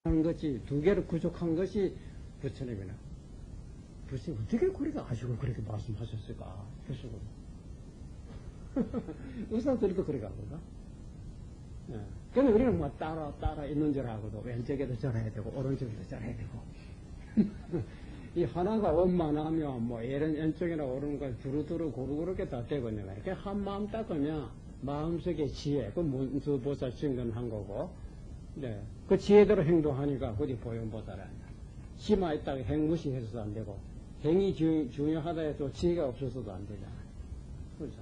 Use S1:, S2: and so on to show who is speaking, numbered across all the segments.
S1: 하는 것이 두 개를 구족한 것이 부처님이나 부처님 어떻게 그렇게 아시고 그렇게 말씀하셨을까 표식으로 의사들도 그렇게 하거든. 예. 그런데 우리는 뭐 따라 있는 줄 알고도 왼쪽에도 절해야 되고 오른쪽에도 절해야 되고 이 하나가 원만하면 뭐 왼쪽이나 오른쪽 두루두루 고루고루게 다 되거든요. 이렇게 한 마음 닦으면 마음속에 지혜, 그 문수보살 증언한 거고, 네. 그 지혜대로 행동하니까 그게 보현보살이 아니야. 심화 있다고 행 무시해서도 안 되고, 행이 중요하다 해도 지혜가 없어서도 안 되잖아. 그렇죠.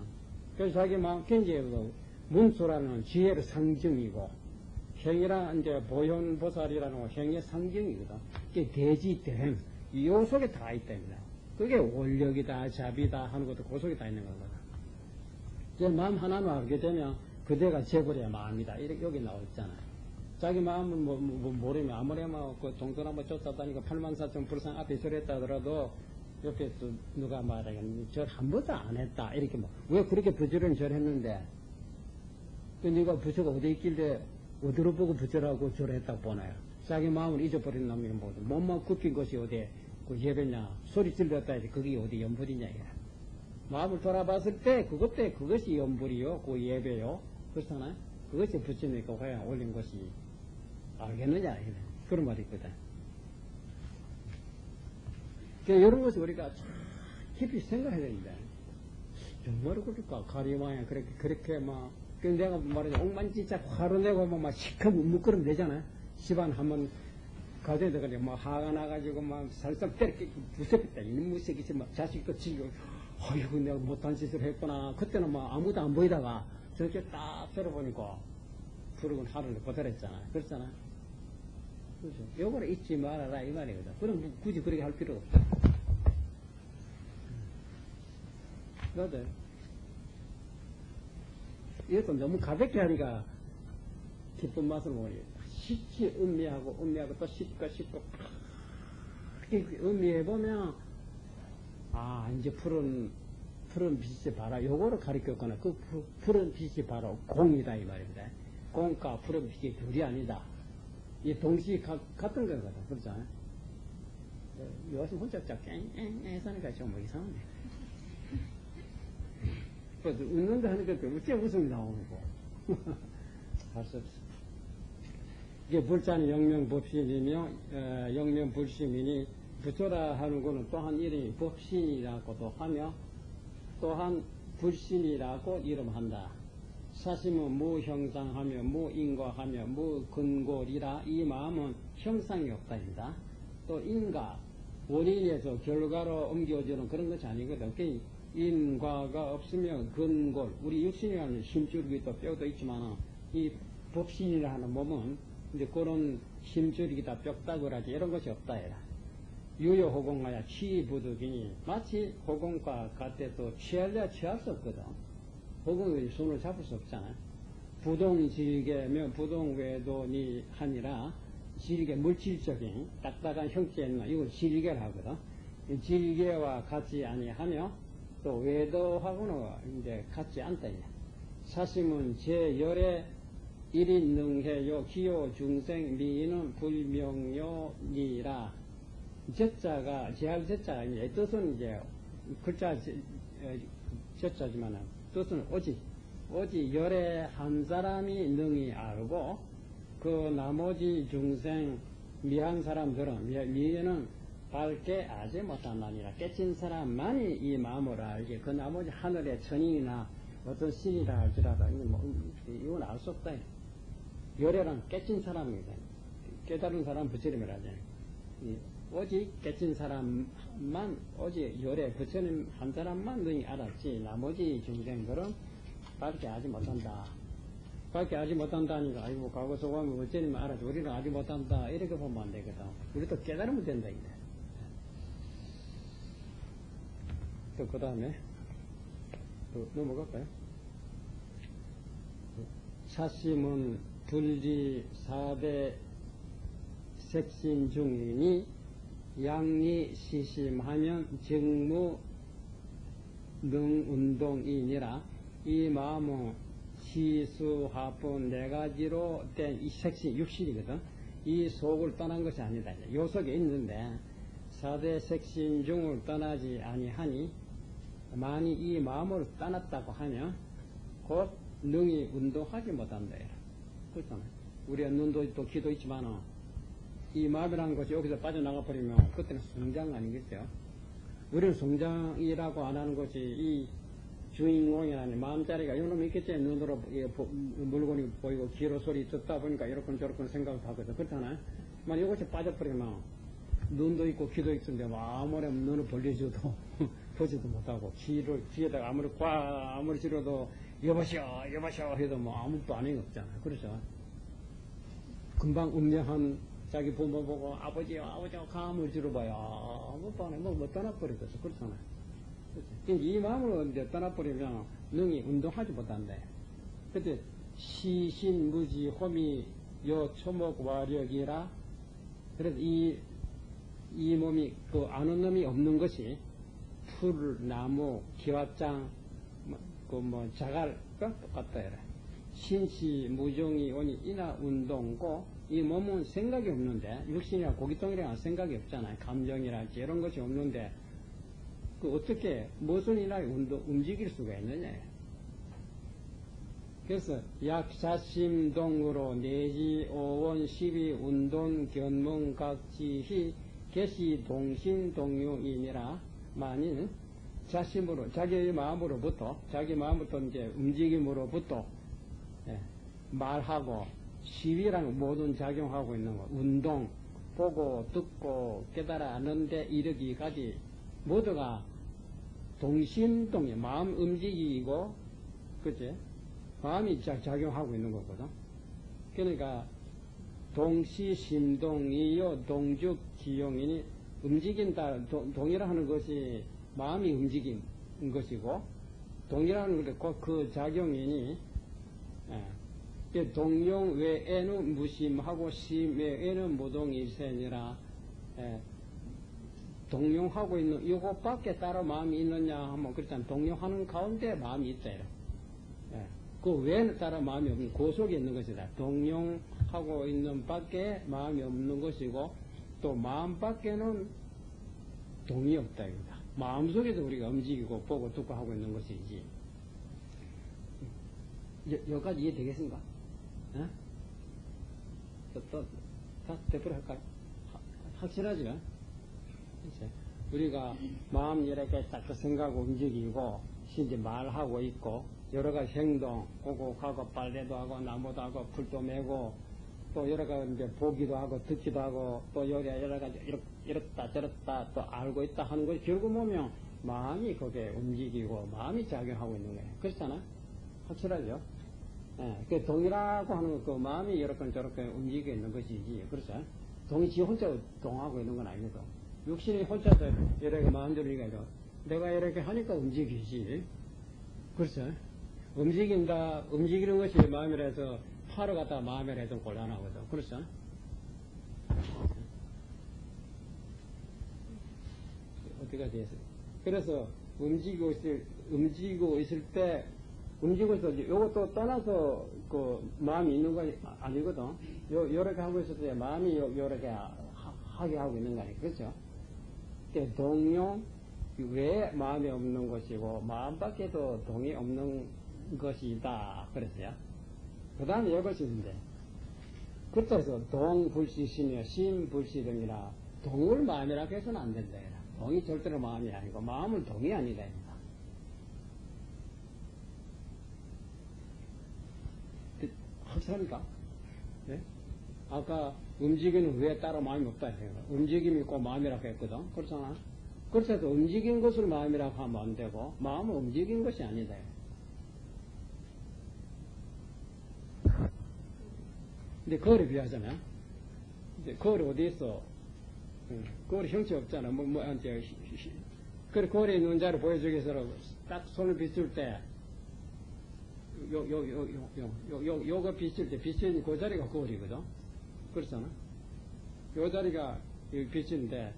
S1: 그래서 자기 마음 견지에도 문수라는 지혜의 상징이고, 행이란 이제 보현보살이라는 건 행의 상징이거든. 그게 대지, 대행. 요 속에 다 있답니다. 그게 원력이다, 잡이다 하는 것도 그 속에 다 있는 거거든. 이제 마음 하나만 알게 되면 그대가 재버려야 마음이다. 이렇게 여기 나와 있잖아요. 자기 마음은 모르면 아무리 그 동전 한번 쫓아다니고 84,000 불상 앞에 절했다 하더라도 옆에 또 누가 말하겠니? 절 한 번도 안 했다. 이렇게 뭐. 왜 그렇게 부처를 절했는데? 그 네가 부처가 어디 있길래 어디로 보고 부처라고 절했다고 보나요? 자기 마음을 잊어버린 놈이 뭐든 몸만 굽힌 것이 어디 그 예배냐? 소리 질렀다 해야지 그게 어디 연불이냐 이래. 마음을 돌아봤을 때 그것이 연불이요, 그 예배요. 그렇잖아요. 그것이 부처님이 그 화양 올린 것이 알겠느냐 이래. 그런 말이 있거든. 그러니까 이런 것을 우리가 깊이 생각해야 되는데 정말 그럴까? 가리마야 그렇게 막 내가 말하자 옥만지짝 화로 내고 막 시커 묵그럼 되잖아요. 집안 한번 가져야 되거든요. 뭐 화가 나가지고 막 살짝 때리게 무섭겠다. 이놈 무색이지 막 자식도 지고 어이구 내가 못한 짓을 했구나. 그때는 막 아무도 안 보이다가 저렇게 딱 들어보니까 푸르군 하루를 보달했잖아요. 그렇잖아요. 그렇죠. 요거를 잊지 말아라 이 말이거든. 그럼 굳이 그렇게 할 필요 없어. 그래도 이것도 너무 가볍게 하니까 기쁜 맛을 모르겠어. 쉽지 음미하고 또 쉽고 음미해보면 이제 푸른 빛이 바로 요거를 가리켰거나 그 푸른 빛이 바로 공이다 이 말입니다. 공과 푸른 빛이 둘이 아니다. 이 동시에 같은 거거든. 그렇지 않아요? 요즘 혼자 깽깽 사니까 좀 뭐 이상하네. 웃는 거 하니까 어째 웃음이 나오는 거. 할 수 없어. 이게 불자는 영명법신이며 영명불심이니 부처라 하는 거는 또한 이름이 법신이라고도 하며 또한 불신이라고 이름한다. 사심은 무형상하며 무인과하며 무근골이라 이 마음은 형상이 없다입니다. 또 인과 원인에서 결과로 옮겨지는 그런 것이 아니거든. 인과가 없으면 근골 우리 육신이라는 힘줄기 또 뼈도 있지만 이 법신이라 하는 몸은 이제 그런 힘줄기다 뼈다구라지 이런 것이 없다 해라. 유효호공하야 취부득이니 마치 호공과 같아도 취할래야 취할 수 없거든. 호공이 손을 잡을 수 없잖아요. 부동질개면 부동외도니 하니라 질개 물질적인 딱딱한 형체는 이걸 질개를 하거든. 질개와 같이 아니하며 또 외도하고는 이제 같지 않다. 사심은 제 열의 일인 능해요 기요 중생 미인은 불명요니라. 제자가 제할 제자가 이제 뜻은 이제 글자 제자지만은 뜻은 오직 열의 한 사람이 능히 알고 그 나머지 중생 미한 사람들은 미인은 밝게 알지 못한다니라. 깨친 사람만이 이 마음을 알지 그 나머지 하늘의 천인이나 어떤 신이라 할지라도 이건 알 수 없다. 열애란 깨친 사람입니다. 깨달은 사람 부처님이라잖아요. 오직 깨친 사람만 오직 열애 부처님 한 사람만 능히 알았지 나머지 중생들은 밝게 알지 못한다. 밖에 알지 못한다니까 아이고 과거서 보면 부처님 알아서 우리는 알지 못한다 이렇게 보면 안 되거든. 우리도 깨달으면 된다 이제. 또 그 다음에 넘어갈까요? 사심은 불지 사대 색신 중이니 양리 시심하면 정무 능운동이니라. 이 마음은 시수화분 네 가지로 된 이 색신 육신이거든. 이 속을 떠난 것이 아니다. 요 속에 있는데 사대 색신 중을 떠나지 아니하니 만이 이 마음을 떠났다고 하면 곧 능히 운동하지 못한다. 그렇잖아요. 우리가 눈도 있고 귀도 있지만 이 마음이라는 것이 여기서 빠져나가 버리면 그때는 성장 아니겠죠. 우리는 성장이라고 안 하는 것이 이 주인공이라는 마음자리가 이놈이 있겠지. 눈으로 물건이 보이고 귀로 소리 듣다 보니까 이렇건 저렇건 생각을 하거든. 그렇잖아요. 만약 이것이 빠져버리면 눈도 있고 귀도 있는데 아무리 눈을 벌려줘도 보지도 못하고 귀에다가 아무리 지러도 여보시오 해도 아무 반응이 없잖아요. 그렇죠. 금방 음녀한 자기 부모 보고 아버지요 감을 지러봐야 아무 반응 못 떠나버리겠어. 그렇잖아요. 이 마음을 이제 떠나버리면 능히 운동하지 못한대. 그때 시신무지 홈이 요 초목화력이라 그래서 이 몸이 그 아는 놈이 없는 것이 풀, 나무, 기와장, 자갈 똑같다. 신시 무종이 오니 이나 운동고 이 몸은 생각이 없는데 육신이나 고기덩이랑 생각이 없잖아요. 감정이랄지 이런 것이 없는데 그 어떻게 무슨 이나 움직일 수가 있느냐. 그래서 약자심동으로 내지 오원 시비 운동 견문 각지히 개시 동심동용이니라 만일 자심으로 자기의 마음으로부터 이제 움직임으로부터 말하고 시비라는 모든 작용하고 있는 거 운동 보고 듣고 깨달아 아는데 이르기까지 모두가 동심동에 마음 움직이고 그치? 마음이 작용하고 있는 거거든. 그러니까 동시심동이요 동죽기용이니 움직인다. 동이라 하는 것이 마음이 움직인 것이고 동이라는 것은 그 작용이니 동용 외에는 무심하고 심 외에는 무동일세니라. 동용하고 있는 이것밖에 따로 마음이 있느냐 하면 그렇잖아. 동용하는 가운데 마음이 있다. 그 외에는 따로 마음이 없는 그 속에 있는 것이다. 동용하고 있는 밖에 마음이 없는 것이고 또 마음 밖에는 동이 없다. 이거다. 마음 속에도 우리가 움직이고 보고 듣고 하고 있는 것이지. 여기까지 이해되겠습니까? 다 대표를 할까요? 확실하죠? 우리가 마음 이렇게 딱 생각하고 움직이고 이제 말하고 있고 여러 가지 행동 고고하고 빨래도 하고 나무도 하고 불도 매고 또 여러 가지 이제 보기도 하고 듣기도 하고 또 여러 가지 이렇다 저렇다 또 알고 있다 하는 것이 결국 보면 마음이 거기에 움직이고 마음이 작용하고 있는 거예요. 그렇잖아? 확실하죠? 그 동이라고 하는 그 마음이 이렇게 저렇게 움직이고 있는 것이지. 그렇죠? 동이 지 혼자 동하고 있는 건 아니거든. 육신이 혼자서 이렇게 마음대로 이거 내가 이렇게 하니까 움직이지. 그렇죠? 움직이는 것이 마음이라 해서 팔을 갖다가 마음이라 해서 곤란하거든. 그렇죠? 어떻게 되겠어요? 그래서 움직이고 있을 때 움직이고 있을 때 이것도 떠나서 그 마음이 있는 건 아니거든. 요렇게 하고 있을 때 마음이 요렇게 하게 하고 있는 거 아니에요. 그렇죠? 동용 왜 마음이 없는 것이고 마음 밖에도 동이 없는 것이다. 그랬어요. 그 다음에 이것이 있는데 그렇다고 해서 동불시심이며 심불시등이라 동을 마음이라고 해서는 안 된다. 동이 절대로 마음이 아니고 마음은 동이 아니다. 확실합니까? 네? 아까 움직이는 왜 따로 마음이 없다 했어요. 움직임이 있고 마음이라고 했거든. 그렇잖아. 그렇다고 움직인 것을 마음이라고 하면 안 되고 마음은 움직인 것이 아니다. 근데 거울에 비하잖아요. 근데 거울이 어디 있어? 거울이 형체 없잖아. 그래, 거울에 있는 자를 보여주기 위해서 딱 손을 비출 때 요거 비칠 때 비치는 그 자리가 거울이거든. 그렇잖아. 요 자리가 비치는데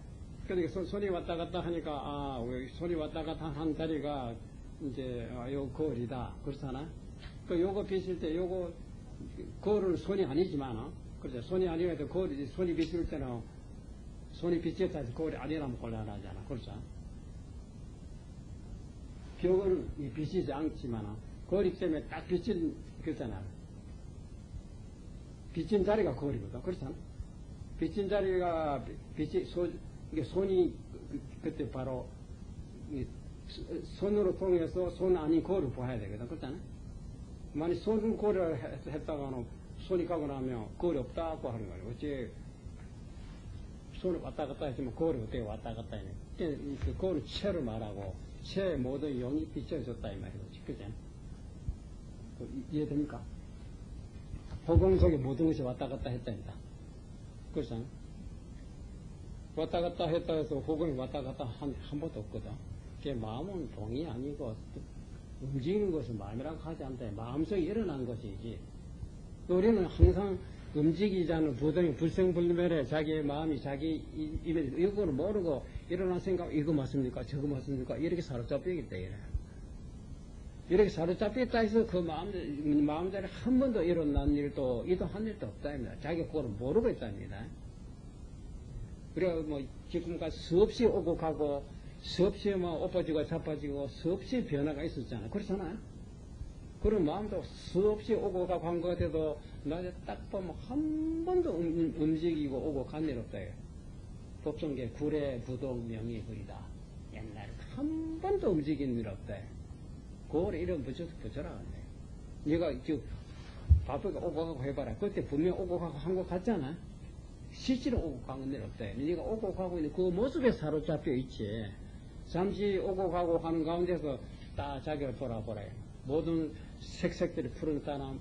S1: 그러니까 손이 왔다 갔다 하니까 손이 왔다 갔다 한 자리가 이제 요 거울이다. 그렇잖아. 그 요거 비칠 때 요거 거울은 손이 아니지만 그렇죠. 손이 아니어도 거울이, 손이 비칠 때는, 손이 비쳤다 해서 거울이 아니라면 곤란하잖아. 그렇죠. 벽은 비치지 않지만, 거울이 때문에 딱 비친, 그렇잖아. 비친 자리가 거울이거든. 그렇잖아. 비친 자리가, 이게 손이, 그때 바로, 손으로 통해서 손 아닌 거울을 봐야 되거든. 그렇잖아. 만약 손 거울을 했다가는 손이 가고 나면 거울이 없다고 하는 거예요. 어째 손을 왔다 갔다 했지만 거울이 어떻게 왔다 갔다 했냐. 그 거울은 체를 말하고 체의 모든 영이 비춰졌다 이 말이지. 그죠? 이해됩니까? 허공 속에 모든 것이 왔다 갔다 했다입니다. 그렇잖아. 왔다 갔다 했다 해서 허공이 왔다 갔다 한 번도 없거든. 그게 마음은 동이 아니고 움직이는 것은 마음이라고 하지 않다. 마음속에 일어난 것이지. 우리는 항상 움직이지 않는 부동이 불생불멸해 자기의 마음이 자기 입에 이거를 모르고 일어난 생각 이거 맞습니까? 저거 맞습니까? 이렇게 사로잡혀 있다 이래. 이렇게 사로잡혀 있다 해서 그 마음대로 한 번도 일어난 일도 이도한 일도 없다입니다. 자기가 그걸 모르고 있답니다. 그래 뭐 지금까지 수없이 오고 가고 수없이 뭐 엎어지고 자빠지고 수없이 변화가 있었잖아. 그렇잖아요. 그런 마음도 수없이 오고 가고 한 것 같아도 낮에 딱 보면 한 번도 움직이고 오고 간 일 없다. 법성계 구례 부동 명의 글이다. 옛날에 한 번도 움직이는 일 없다. 그거를 이름 붙여서 붙여라. 네가 바쁘게 오고 가고 해봐라. 그때 분명 오고 가고 한 것 같잖아. 실제로 오고 가는 일 없다. 네가 오고 가고 있는 그 모습에 사로잡혀 있지. 잠시 오고 가고 하는 가운데서 딱 자기를 돌아보라. 모든 색색들이 푸른 사람,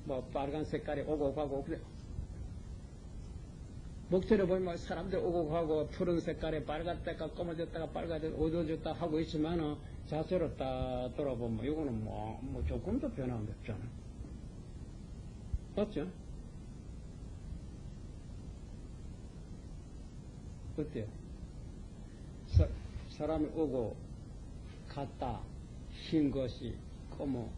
S1: 뭐 빨간 색깔이 오고 가고 그래. 목소리 보면 사람들 오고 가고 푸른 색깔에 빨갛다가 검어졌다가 빨갛다가 어두워졌다 하고 있지만은 자세로 딱 돌아보면 이거는 뭐 조금도 변화가 없잖아. 맞죠? 어때요? 사람이 오고 갔다 흰 것이 뭐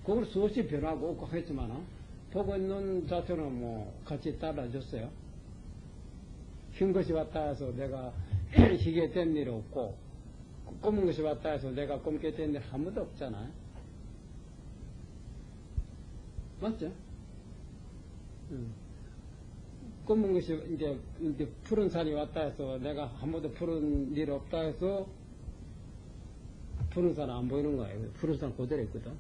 S1: 그걸 수없이 변하고 오고 했지만 보고 있는 자체는 뭐 같이 따라줬어요. 흰 것이 왔다 해서 내가 희게 된 일 없고 검은 것이 왔다 해서 내가 검게 된 일 한 번도 없잖아요. 맞죠? 검은 것이 이제 푸른 산이 왔다 해서 내가 한 번도 푸른 일 없다 해서 푸른 산은 안 보이는 거예요. 푸른 산 그대로 있거든.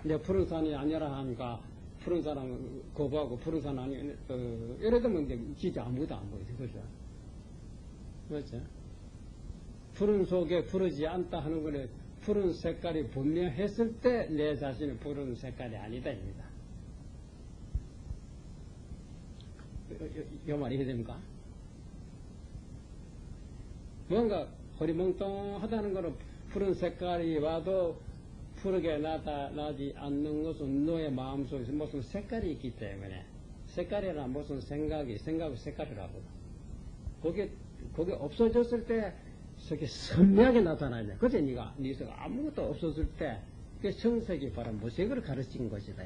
S1: 근데 푸른 산이 아니라 하니까 푸른 산은 거부하고 푸른 산 아니, 예를 들면 이제 진짜 아무것도 안 보이죠. 그죠? 그렇죠? 푸른 속에 푸르지 않다 하는 거는 푸른 색깔이 분명했을 때 내 자신은 푸른 색깔이 아니다. 입니다. 이 말이 이해됩니까? 뭔가 허리멍텅하다는 거는 푸른 색깔이 와도 푸르게 나지 않는 것은 너의 마음속에서 무슨 색깔이 있기 때문에 색깔이란 무슨 생각이 색깔이라고. 그게 없어졌을 때 저게 선명하게 나타나냐. 그제 네가 아무것도 없었을 때 그 청색이 바로 무색을 가르친 것이다.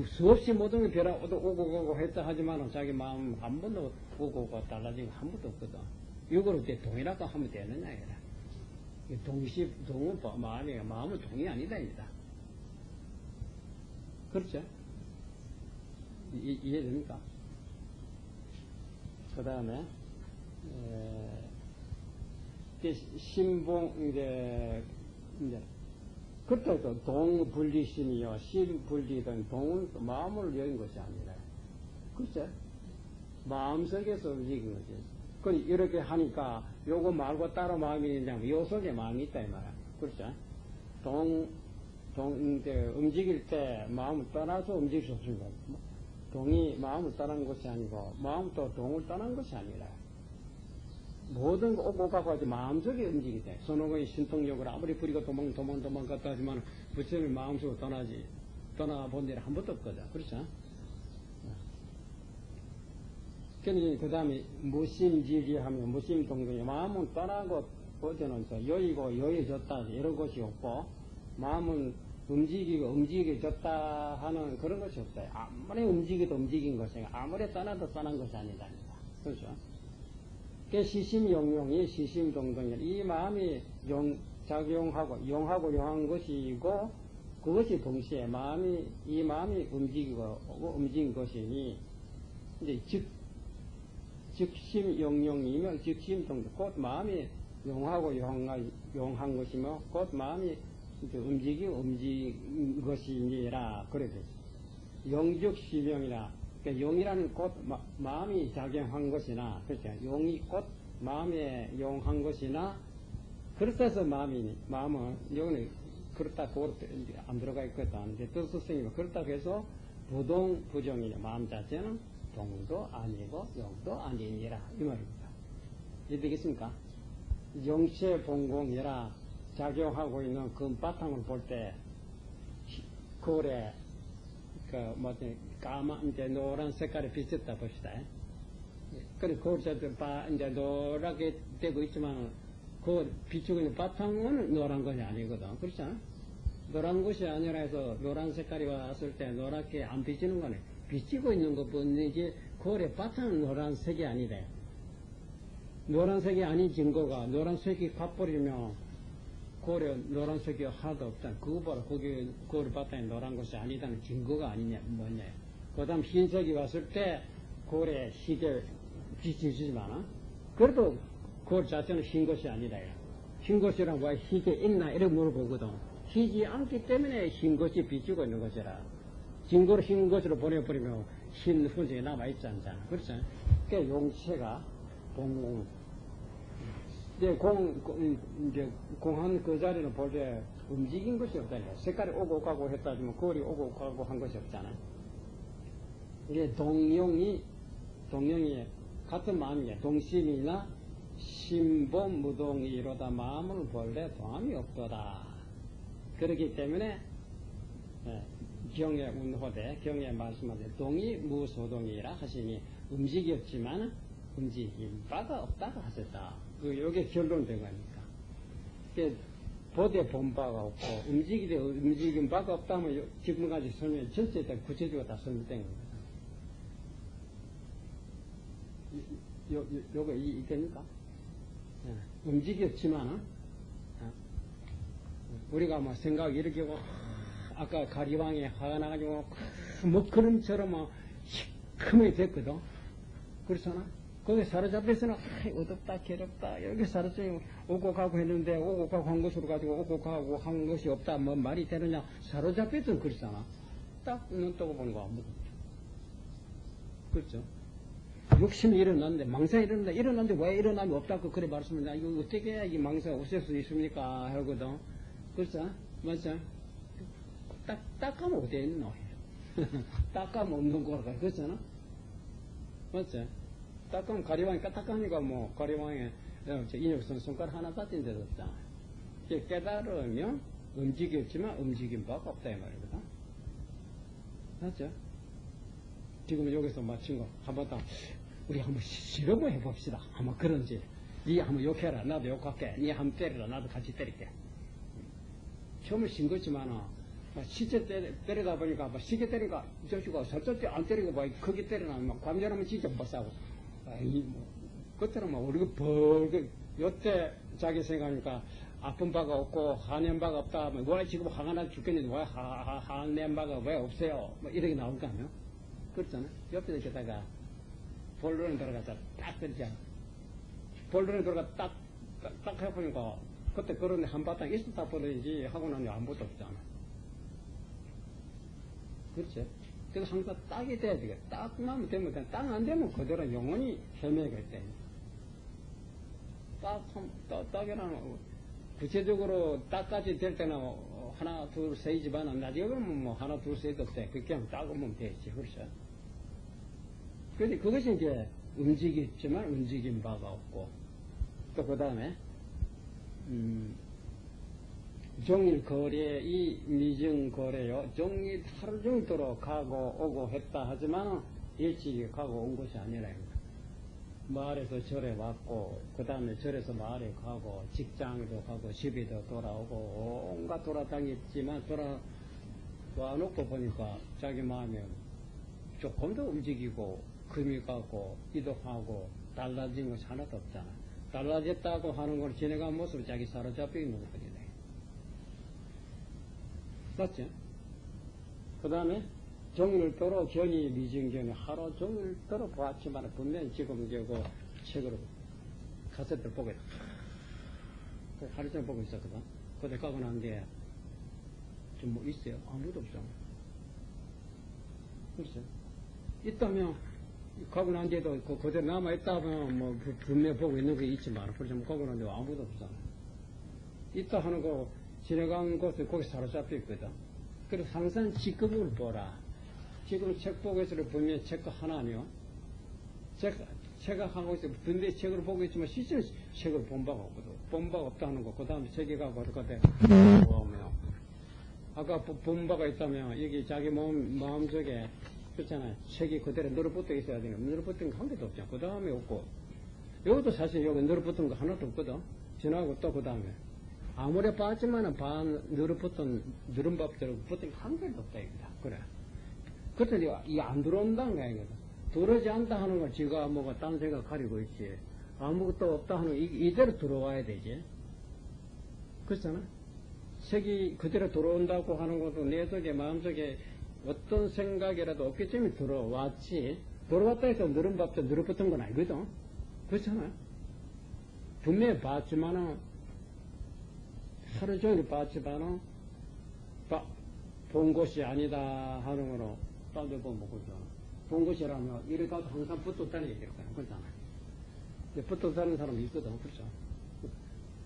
S1: 수없이 모든 게 오고 가고 했다 하지만 자기 마음 한 번도 오고 가고 달라진 거 한 번도 없거든. 이걸 어떻게 동이라고 하면 되느냐 이래. 동은 마음은 동이 아니다입니다. 그렇죠? 이해됩니까? 그 다음에 신봉 이제 그때도 동분리심이요 실분리든 동은 마음을 여는 것이 아니라 그렇죠? 마음속에서 움직인 거지. 그 이렇게 하니까 요거 말고 따로 마음이 있냐면 요 속에 마음이 있다 이 말이야. 그렇죠? 이제 움직일 때 마음을 떠나서 움직일 수 없습니다. 동이 마음을 떠난 것이 아니고 마음도 동을 떠난 것이 아니라 모든 거 오고 가고 마음속에 움직일 때 손오공이 신통력을 아무리 부리고 도망갔다 하지만 부처님이 마음속으로 떠나본 일이 한 번도 없거든. 그렇죠? 그 다음에 무심지리하면 무심동동이 마음은 떠나고 어제는 여의고 여의졌다 이런 것이 없고 마음은 움직여졌다 하는 그런 것이 없어요. 아무리 움직여도 움직인 것이 아무리 떠나도 떠난 것이 아니다니까. 그렇죠? 시심용용이 시심동동이 이 마음이 작용하고 용한 것이고 그것이 동시에 이 마음이 움직인 것이니 이제 즉심용용이면 즉심동동 곧 마음이 용하고 용한 것이며 곧 마음이 움직인 것이니라 그래 되죠. 용즉시명이라 그러니까 용이라는 곧 마음이 작용한 것이나 그렇죠. 용이 곧 마음에 용한 것이나 그렇다서 마음은 여기는 그렇다 그렇다 안 들어가 있거든. 이제 뜻스승이 그렇다고 해서 부동 부정이냐 마음 자체는 동도 아니고 용도 아니니라 이 말입니다. 이해되겠습니까? 용체 봉공이라 작용하고 있는 그 바탕을 볼 때 거울에 까만 이제 노란 색깔이 비쳤다 봅시다. 그래 거울 자체 이제 노랗게 되고 있지만 그 비추고 있는 바탕은 노란 것이 아니거든. 그렇잖아. 노란 것이 아니라 해서 노란 색깔이 왔을 때 노랗게 안 비치는 거네. 비치고 있는 것뿐이지 거울의 바탕은 노란색이 아니래. 노란색이 아닌 증거가 노란색이 가버리면 거울에 노란색이 하나도 없잖아. 그거보다 거기 거울 바탕에 노란 것이 아니다는 증거가 아니냐 뭐냐. 그 다음 흰색이 왔을 때 거울에 희게 비치지만 그래도 거울 자체는 흰 것이 아니라 흰 것이란 왜 희게 있나 이렇게 물어보거든. 희지 않기 때문에 흰 것이 비추고 있는 것이라 증거를 흰 것으로 보내버리면 흰 흔적이 남아있지 않잖아. 그렇죠? 그러니까 용체가 봉 이제 공한 그 자리는 볼 때 움직인 것이 없다니까. 색깔이 오고 가고 했다지만 거울이 오고 가고 한 것이 없잖아. 이게 동용이 같은 마음이야. 동심이나 심범무동이로다 마음을 볼래 동함이 없도다. 그렇기 때문에 경에 운호대 경에 말씀하되 동이 무소동이라 하시니 움직였지만 움직인 바가 없다고 하셨다. 요게 결론된 거니까. 보되 본 바가 없고, 움직인 바가 없다면 지금까지 설명, 전체에 다 구체적으로 다 설명된 겁니다. 요거 이됩니까? 움직였지만은, 우리가 뭐 생각이 이렇게 하고, 아까 가리방에 화가 나가지고, 먹구름처럼 시커멓게 됐거든. 그렇잖아? 거기 사로잡혀서는 어둡다 괴롭다 여기 사로잡혀 오고 가고 했는데 오고 가고 한 것으로 가지고 오고 가고 한 것이 없다 뭐 말이 되느냐. 사로잡혔던 그렇잖아. 딱 눈 뜨고 보는 거 아무것도 그렇죠. 욕심이 일어났는데 망상이 일어났는데 왜 일어나면 없다고 그래 말씀을 이거 어떻게 해야 이 망상이 없앨 수 있습니까 하거든. 그렇죠. 맞죠. 딱 하면 어디에 있노. 딱 하면 없는 거라 그렇잖아. 맞죠. 딱하면 가리방이 까딱하니까 뭐 가리방에 인육선 손가락 하나 다친 데도 없잖아. 깨달으면 움직였지만 움직인 바가 없다 이 말이거든. 맞죠? 지금 여기서 마친 거 한번 더 우리 한번 실험을 해봅시다. 한번 그런지 니 한번 욕해라 나도 욕할게. 니 한번 때리라 나도 같이 때릴게. 처음에 신 거지만은 시체 때리다 보니까 시계 때리니까 저씨가 저쪽 안 때리고 크게 때리나 관절하면 진짜 못 사고 그때는 우리가 벌게 요때 자기 생각하니까 아픈 바가 없고 화낸 바가 없다 하면 왜 지금 화가 나 죽겠는데 왜 화낸 바가 왜 없어요 이렇게 나올 거 아니에요. 그렇잖아. 옆에 있다가 볼론에 들어가서 딱 때리잖아. 볼론에 들어가 딱 해보니까 그때 그런데 한바탕 있었다 버리지 하고 나면 아무것도 없잖아. 그렇지. 그래서 항상 딱이 돼야 되겠다. 딱 나면 되면 돼. 딱 안 되면 그대로 영원히 헤매가 있다. 딱이라는 구체적으로 딱까지 될 때는 하나, 둘, 세이지만 나중에 그러면 뭐 하나, 둘, 세도 돼. 그냥 딱 오면 되지. 그렇죠. 그런데 그것이 이제 움직였지만 움직인 바가 없고 또 그 다음에 종일 거래, 이 미증 거래요. 종일 하루 종일도록 가고 오고 했다 하지만 일찍이 가고 온 것이 아니라 마을에서 절에 왔고 그 다음에 절에서 마을에 가고 직장에도 가고 집에도 돌아오고 온갖 돌아다녔지만 와놓고 보니까 자기 마음이 조금 더 움직이고 금이 가고 이동하고 달라진 것이 하나도 없잖아. 달라졌다고 하는 걸 지내간 모습으로 자기 사로잡혀 있는 거거든요. 맞죠? 그 다음에 종일토록 견이 미증견이 하루 종일토록 보았지만 분명히 지금 이제 그 책으로 카세트를 보고 있다. 하루 종일 보고 있었거든. 그때 가고 난 뒤에 좀 뭐 있어요? 아무도 없잖아. 그렇죠? 있다면 가고 난 뒤에도 그대로 남아있다면 뭐 분명히 보고 있는 게 있지만 그렇죠? 가고 난 뒤에 아무도 없잖아. 있다 하는 거 지나간 곳에 거기 사로잡혀 있거든. 그래서 항상 지금을 보라. 지금 책 보고 있으면 분명히 책거 하나 아니요. 책을 하고 있으면 분명히 책을 보고 있지만 실제로 책을 본 바가 없거든. 본 바가 없다 하는 거. 그 다음에 책이 가고 그 끝에 보면 아까 본 바가 있다면 여기 자기 마음속에 그렇잖아요. 책이 그대로 늘어붙어 있어야 되는 늘어붙은 거 한 개도 없잖아. 그 다음에 없고 여기도 사실 여기 늘어붙은 거 하나도 없거든. 지나고 또 그 다음에 아무리 봤지만은 늘어붙은 누름밥대로 붙은 게 한 개도 없다 이거다. 그래. 그랬더니 이게 안 들어온다는 거야 이거다. 들어오지 않다 하는 걸 지가 뭐가 딴 생각 가리고 있지. 아무것도 없다 하는 거 이대로 들어와야 되지. 그렇잖아. 색이 그대로 들어온다고 하는 것도 내 속에 마음속에 어떤 생각이라도 없기 때문에 들어왔지. 들어왔다 해서 누름밥도 늘어붙은 건 아니거든. 그렇잖아. 분명히 봤지만은 하루 종일 봤지만은 본 것이 아니다 하는 거로 딴데 보면 그죠. 본 것이라면 이래 가도 항상 붙었다는 얘기일 거야. 그렇잖아. 붙었다는 사람이 있거든. 그렇죠.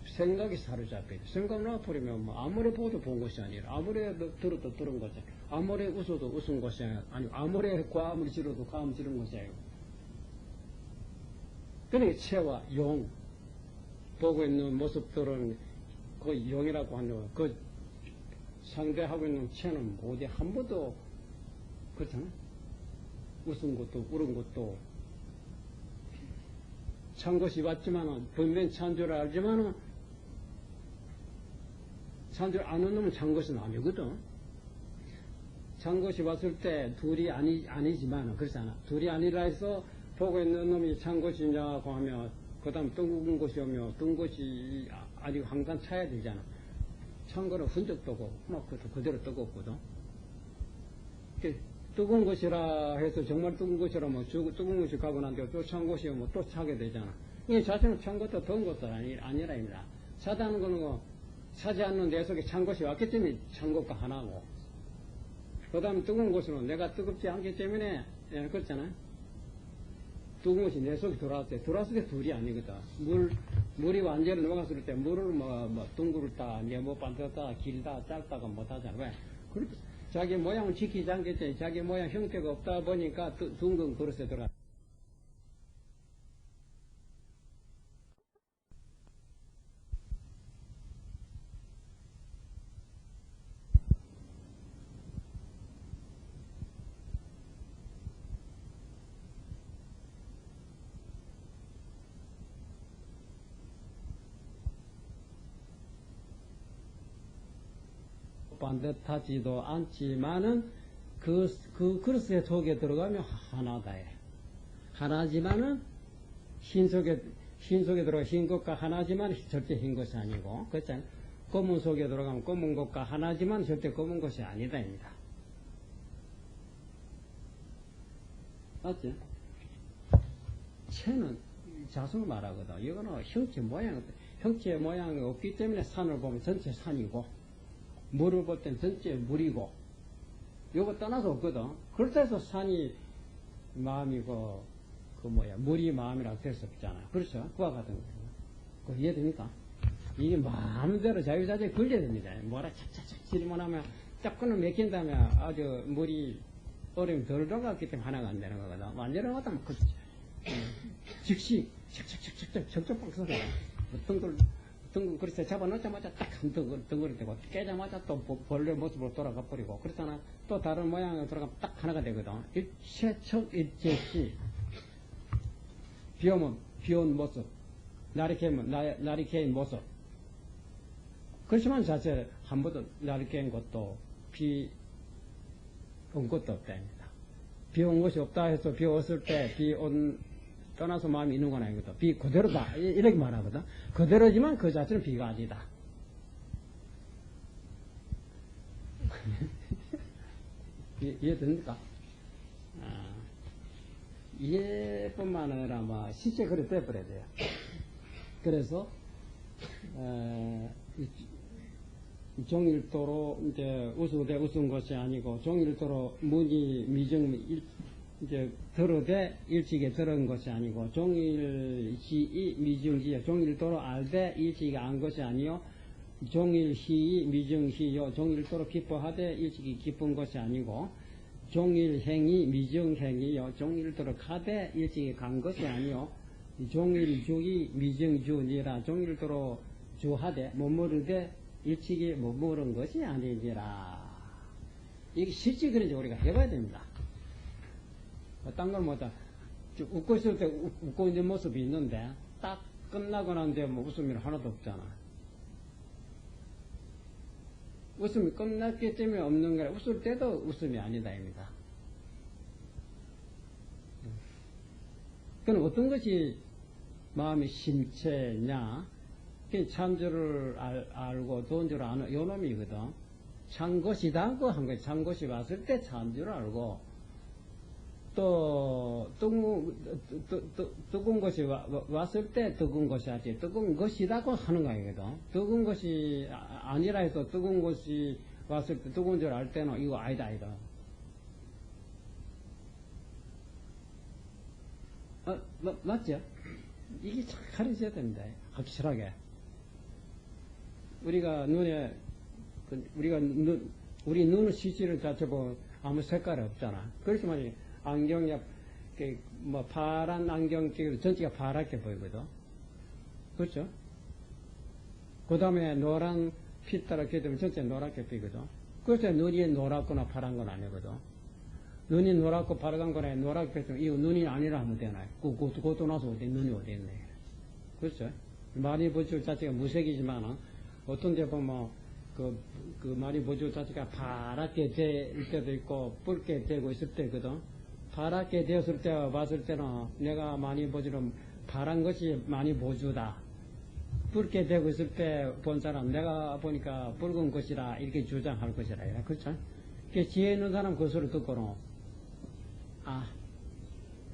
S1: 생각이 사로잡혀 있어. 생각 놔버리면 뭐 아무리 봐도 본 것이 아니라 아무리 들어도 들은 것이 아무리 웃어도 웃은 것이 아니고 아무리 과음을 지르도 과음 지른 것이 아니고 그러니까 채와 용 보고 있는 모습들은 그 용이라고 하는 그 상대하고 있는 채는 어디 한 번도 그렇잖아. 웃은 것도 울은 것도 찬 것이 왔지만은 분명히 찬 줄 알지만은 찬 줄 아는 놈은 찬 것은 아니거든. 찬 것이 왔을 때 둘이 아니지만은 그렇잖아. 둘이 아니라 해서 보고 있는 놈이 찬 것이냐고 하면 그 다음 뜬 것이 오면 뜬 것이 아니고 항상 차야 되잖아. 찬 거는 흔적도 없고 막 그대로 뜨겁거든. 뜨거운 것이라 해서 정말 뜨거운 것이라면 뜨거운 것이 가고 난 뒤에 또 찬 것이 오면 또 차게 되잖아. 이 자체는 찬 것도 더운 것도 아니라입니다. 차다는 거는 뭐 차지 않는 내 속에 찬 것이 왔기 때문에 찬 것과 하나고 그 다음에 뜨거운 것은 내가 뜨겁지 않기 때문에 그렇잖아. 뜨거운 것이 내 속에 들어왔을 때 둘이 아니거든. 물이 완전히 넘어갔을 때 물을 둥글다, 네모 반듯다, 길다, 짧다가 못하잖아. 왜? 자기 모양을 지키지 않겠지. 자기 모양 형태가 없다 보니까 둥근 그릇에 들어가. 반듯하지도 않지만은 그 그릇에 속에 들어가면 하나다. 하나지만은 흰 속에 들어가 흰 것과 하나지만 절대 흰 것이 아니고 그렇잖아요. 검은 속에 들어가면 검은 것과 하나지만 절대 검은 것이 아니다입니다. 맞지? 채는 자성을 말하거든. 이거는 형체 모양이 없기 때문에 산을 보면 전체 산이고 물을 볼 땐 전체 물이고 요거 떠나서 없거든. 그렇다 해서 산이 마음이고 물이 마음이라고 될 수 없잖아. 그렇죠? 그와 같은 거죠. 그거 이해됩니까? 이게 마음대로 자유자재에 걸려야 됩니다. 뭐라 착착착 질문하면 딱 끊어 맥힌 다음에 아주 물이 얼음이 덜 들어갔기 때문에 하나가 안 되는 거거든. 완전히 왔다면 즉시 착착착착 적적박 서서 그래서 잡아놓자마자 딱 한 덩어리 되고 깨자마자 또 벌레 모습으로 돌아가 버리고 그렇잖아. 또 다른 모양으로 돌아가면 딱 하나가 되거든. 일체척일제시 비온 모습 날이 개인 모습 그렇지만 자체 한 번도 날이 개인 것도 온 것도 없다입니다. 비 온 것이 없다 해서 비 왔을 때 떠나서 마음이 있는 건 아니거든. 비 그대로다. 이렇게 말하거든. 그대로지만 그 자체는 비가 아니다. 이해됩니까? 이해뿐만 아니라 실제 그래 돼버려야 돼요. 그래서 종일도로 이제 웃은 것이 아니고 종일도로 문이 미정 이제 들어대 일찍에 들은 것이 아니고 종일시이 미정시요 종일도로 알되 일찍에 안 것이 아니요 종일시이 미정시요 종일도로 기뻐하되 일찍이 기쁜 것이 아니고 종일행이 미정행이요 종일도로 가되 일찍이 간 것이 아니요 종일주기 미정주니라 종일도로 주하되 머무르되 일찍이 머무른 것이 아니니라. 이게 실제 그런지 우리가 해봐야 됩니다. 딴 걸 뭐다 웃고 있을 때 웃고 있는 모습이 있는데 딱 끝나고 난데 웃음이 하나도 없잖아. 웃음이 끝났기 때문에 없는 거라 웃을 때도 웃음이 아니다입니다. 그럼 어떤 것이 마음의 심체냐? 참주를 알고 돈 줄 아는 요 놈이거든. 찬 것이다고 한 거지. 찬 것이 왔을 때 참주를 알고 또 뜨거운 것이 왔을 때 뜨거운 것이 하지. 뜨거운 것이다고 하는 거거든. 뜨거운 것이 아니라 해서 뜨거운 것이 왔을 때 뜨거운 줄 알 때는 이거 아니다. 맞죠? 이게 참 가르쳐야 됩니다. 확실하게. 우리가 우리 눈의 시지를 자체 보면 아무 색깔이 없잖아. 그래서 말이야, 안경이, 파란 안경 끼고 전체가 파랗게 보이거든. 그렇죠? 그 다음에 노란 핏따라 끼면 전체 노랗게 보이거든. 그래서 눈이 노랗거나 파란 건 아니거든. 눈이 노랗고 파란 거네, 노랗게 보이면 이거 눈이 아니라 하면 되나요? 그것도 나서 눈이 어디 있네. 그렇죠? 많이 보줄 자체가 무색이지만, 어떤 데 보면, 많이 보줄 자체가 파랗게 될 때도 있고, 붉게 되고 있을 때거든. 파랗게 되었을 때 봤을 때는 내가 많이 보주는 파란 것이 많이 보주다. 붉게 되고 있을 때 본 사람, 내가 보니까 붉은 것이라 이렇게 주장할 것이라. 그렇죠? 지혜 있는 사람 그 소리 듣고는,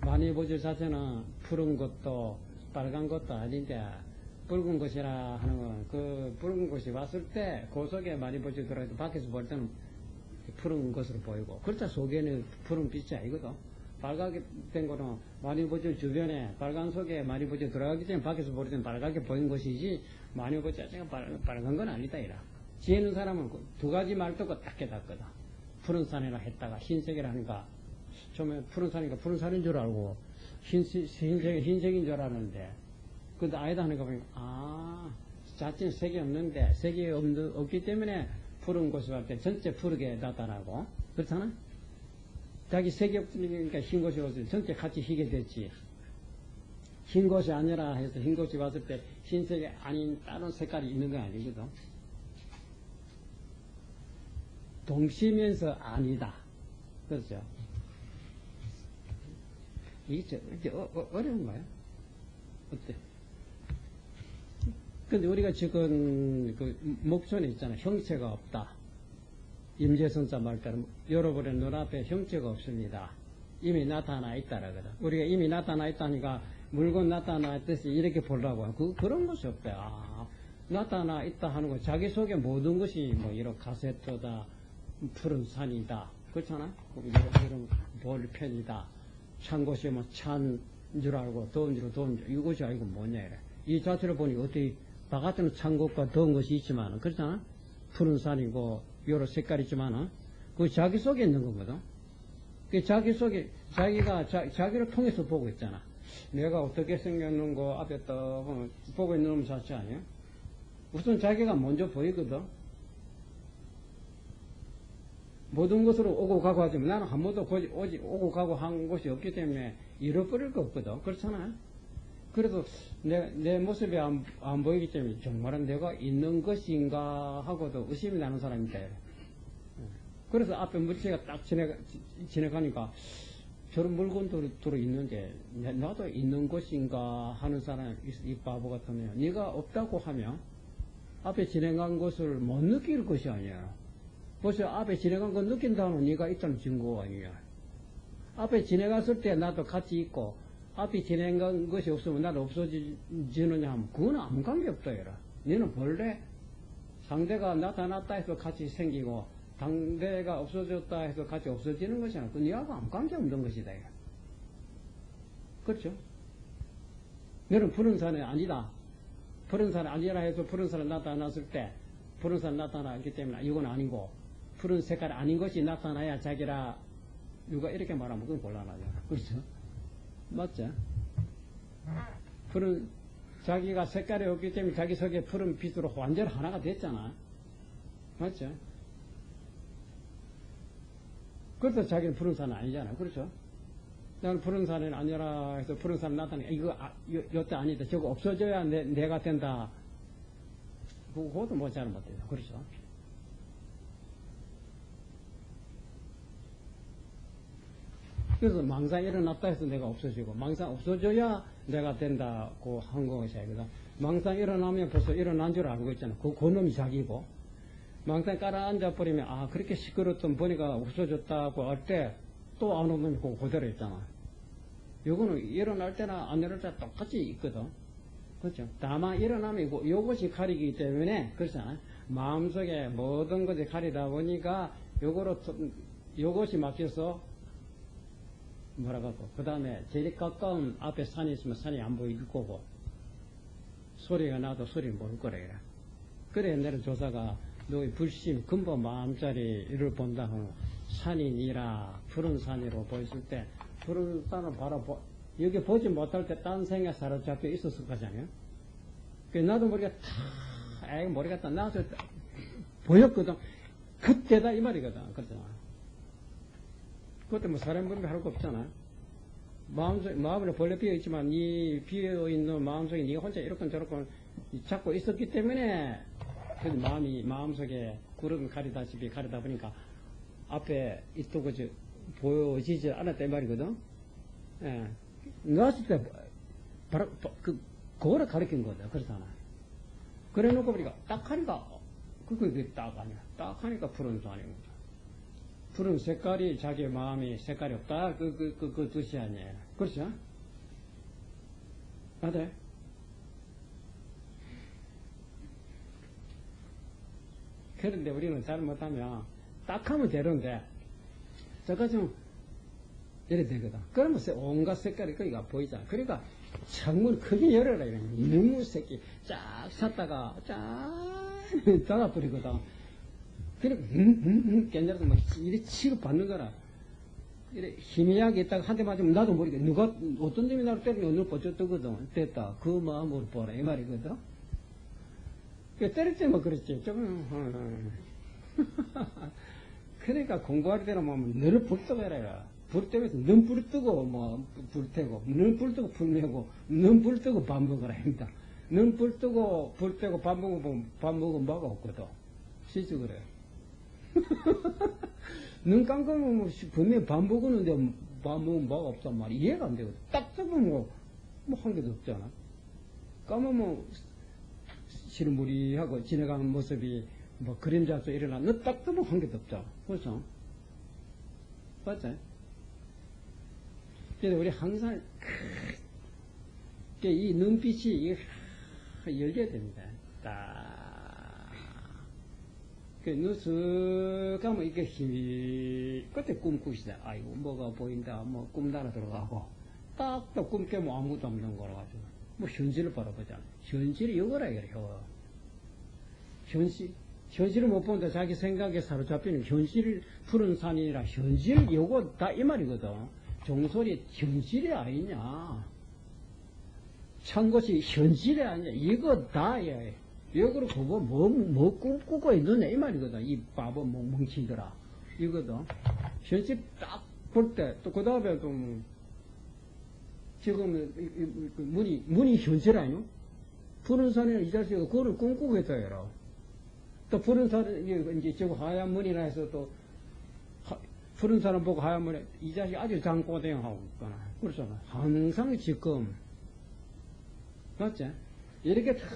S1: 많이 보줄 자체는 푸른 것도 빨간 것도 아닌데, 붉은 것이라 하는 건, 그 붉은 것이 왔을 때, 그 속에 많이 보지 들어가도 밖에서 볼 때는 푸른 것으로 보이고, 그렇다 속에는 푸른 빛이 아니거든. 빨갛게 된 거는 많이 보지 주변에, 빨간 속에 많이 보지 들어가기 때문에 밖에서 볼 때는 빨갛게 보인 것이지, 많이 보지 자체가 빨간 건 아니다, 이라. 지혜 있는 사람은 두 가지 말 듣고 딱 깨닫거든. 푸른 산이라 했다가 흰색이라 하니까, 처음에 푸른 산이니까 푸른 산인 줄 알고, 흰색인 줄 알았는데, 근데 아니다 하니까 보니까, 자체는 색이 없는데, 색이 없기 때문에 푸른 곳이 갈 때 전체 푸르게 나타나고, 그렇잖아? 자기 색이 없으니까 흰 곳이 왔을 때 전체 같이 희게 됐지. 흰 곳이 아니라 해서 흰 곳이 왔을 때 흰색이 아닌 다른 색깔이 있는 건 아니거든. 동시면서 아니다. 그렇죠? 이게 어려운가요? 어때? 근데 우리가 지금 목전에 있잖아. 형체가 없다. 임재선자 말대로 여러분의 눈앞에 형체가 없습니다. 이미 나타나 있다라거든. 우리가 이미 나타나 있다니까 물건 나타나 있듯이 이렇게 보려고 그런 것이 없다. 나타나 있다 하는 거 자기 속에 모든 것이 이런 가세토다, 푸른 산이다. 그렇잖아? 이런 볼펜이다. 찬 곳이 찬 줄 알고 더운 줄 더운 줄 이것이 아니고 뭐냐 이래. 이 자체를 보니 어떻게 바깥에는 찬 곳과 더운 것이 있지만 그렇잖아? 푸른 산이고 여러 색깔이 있지만 그 자기 속에 있는 거거든. 그 자기 속에 자기가 자기를 통해서 보고 있잖아. 내가 어떻게 생겼는 거 앞에 딱 보고 있는 놈 자체 아니야? 우선 자기가 먼저 보이거든. 모든 것으로 오고 가고 하지만 나는 한 번도 오고 가고 한 곳이 없기 때문에 잃어버릴 거 없거든. 그렇잖아. 그래도 내 모습이 안 보이기 때문에 정말은 내가 있는 것인가 하고도 의심이 나는 사람이다. 그래서 앞에 물체가 딱 지나가니까 저런 물건도 들어 있는데 나도 있는 곳인가 하는 사람 이 바보 같으면 네가 없다고 하면 앞에 지나간 것을 못 느낄 것이 아니야. 벌써 앞에 지나간 거 느낀다면 네가 있다는 증거 아니야. 앞에 지나갔을 때 나도 같이 있고 앞에 지나간 것이 없으면 나도 없어지느냐 하면 그건 아무 관계 없다 해라. 너는 본래 상대가 나타났다 해서 같이 생기고 상대가 없어졌다 해서 같이 없어지는 것이잖아. 그 네하고 아무 관계 없는 것이다. 그렇죠? 너는 푸른 산이 아니다. 푸른 산이 아니라 해서 푸른 산이 나타났을 때 푸른 산이 나타나기 때문에 이건 아니고 푸른 색깔이 아닌 것이 나타나야 자기라 누가 이렇게 말하면 그건 곤란하잖아. 그렇죠? 맞죠? 푸른 자기가 색깔이 없기 때문에 자기 속에 푸른 빛으로 완전 하나가 됐잖아. 맞죠? 그래서 자기는 푸른 산은 아니잖아. 그렇죠? 나는 푸른 산은 아니라 해서 푸른 산이 나타나니까 이거 요때 아니다. 저거 없어져야 내가 된다. 그것도 뭐 잘 못해요. 그렇죠? 그래서 망상이 일어났다 해서 내가 없어지고 망상 없어져야 내가 된다고 한 것이 아니거든. 망상 일어나면 벌써 일어난 줄 알고 있잖아. 그 놈이 자기고 망상 깔아앉아 버리면 아 그렇게 시끄럽던 보니까 없어졌다고 할 때 또 안 오면 그대로 있잖아. 요거는 일어날 때나 안 일어날 때 똑같이 있거든. 그렇죠? 다만 일어나면 요것이 가리기 때문에 그렇잖아. 마음속에 모든 것이 가리다 보니까 요것이 막혀서 뭐라고 그 다음에 제일 가까운 앞에 산이 있으면 산이 안 보일 거고 소리가 나도 소리를 모를 거래. 그래 옛날에 조사가 너의 불심 근본 마음자리를 본다 하면 산이니라 푸른 산이로 보였을 때 푸른 산을 바로 여기 보지 못할 때 딴 생각에 사로잡혀 있었을 거잖아요. 나도 모르게 다 모르겠다 나서 보였거든. 그때다 이 말이거든. 그렇잖아. 그때 뭐 사람 보는 게 할 거 없잖아. 마음에 벌레 비어있지만 이 비어있는 마음속에 네가 혼자 이렇게 저렇게 잡고 있었기 때문에 마음속에 구름 가리다시피 가리다 보니까 앞에 있던 것이 보여지지 않았단 말이거든. 예. 나왔을 때 바로 그거를 가리킨 거다. 그렇잖아. 그래 놓고 보니까 딱 하니까 그게 딱 아니야. 딱 하니까 푸른 산이거든. 푸른 색깔이 자기 마음이 색깔이 없다. 그 뜻이 아니에요. 그렇죠? 맞아요? 그런데 우리는 잘못하면 딱 하면 되는데 저까지 이래 되거든. 그러면 온갖 색깔이 거기가 보이잖아. 그러니까 창문 크게 열어라. 이놈의 새끼 쫙 샀다가 쫙 닫아버리거든. 그러니까 괜찮아서 막 이래 취급받는 거라. 이래 희미하게 있다가 한 대 맞으면 나도 모르게 누가 어떤 놈이 나를 때리면 눈을 뻗쳐 뜨거든. 됐다. 그 마음으로 보라 이 말이거든. 때릴 때만 그렇지. 그러니까 공부할 때는 뭐 너를 불떠해라. 불 때면서 넌 불 뜨고 뭐 불태고 넌 불 뜨고 불 내고 넌 불 뜨고 밥 먹으라 합니다. 넌 불 뜨고 불 떼고 밥 먹으면 뭐가 없거든. 시주 그래. 눈 감고면 분명히 밥 먹었는데 밥 먹으면 뭐가 없단 말이야. 이해가 안 되거든. 딱 잡으면 뭐 한 개도 없잖아. 까면 시름무리하고 지나가는 모습이 뭐 그림자도 일어나. 너 딱 잡으면 한 개도 없잖아. 그렇죠? 맞지? 그래서 우리 항상 이 눈빛이 열려야 됩니다. 딱. 눈쓱 가면 이게 힘이, 그때 꿈꾸시다. 아이고, 뭐가 보인다. 뭐, 꿈 날아 들어가고. 딱 또 꿈 깨면 아무것도 없는 거라 가지고. 뭐, 현실을 바라보자. 현실이 이거라, 이거야. 현실을 못 보는데 자기 생각에 사로잡히는 현실, 푸른 산이라 현실, 요거 다 이 말이거든. 종소리 현실이 아니냐. 찬 것이 현실이 아니냐. 이거 다야. 이거를 보고 뭐 꿈꾸고 있느냐 이 말이거든. 이 바보 멍치더라. 이거든. 현실 딱 볼 때 또 그 다음에 또 지금 문이 현실 아니요? 푸른 산이나 이 자식이 그거를 꿈꾸고 있다 해라. 또 푸른 산이 이제 저거 하얀 문이라 해서 또 푸른 사람 보고 하얀 이 자식 아주 장꼬대하고 있거나 그렇잖아. 항상 지금 맞지? 이렇게 다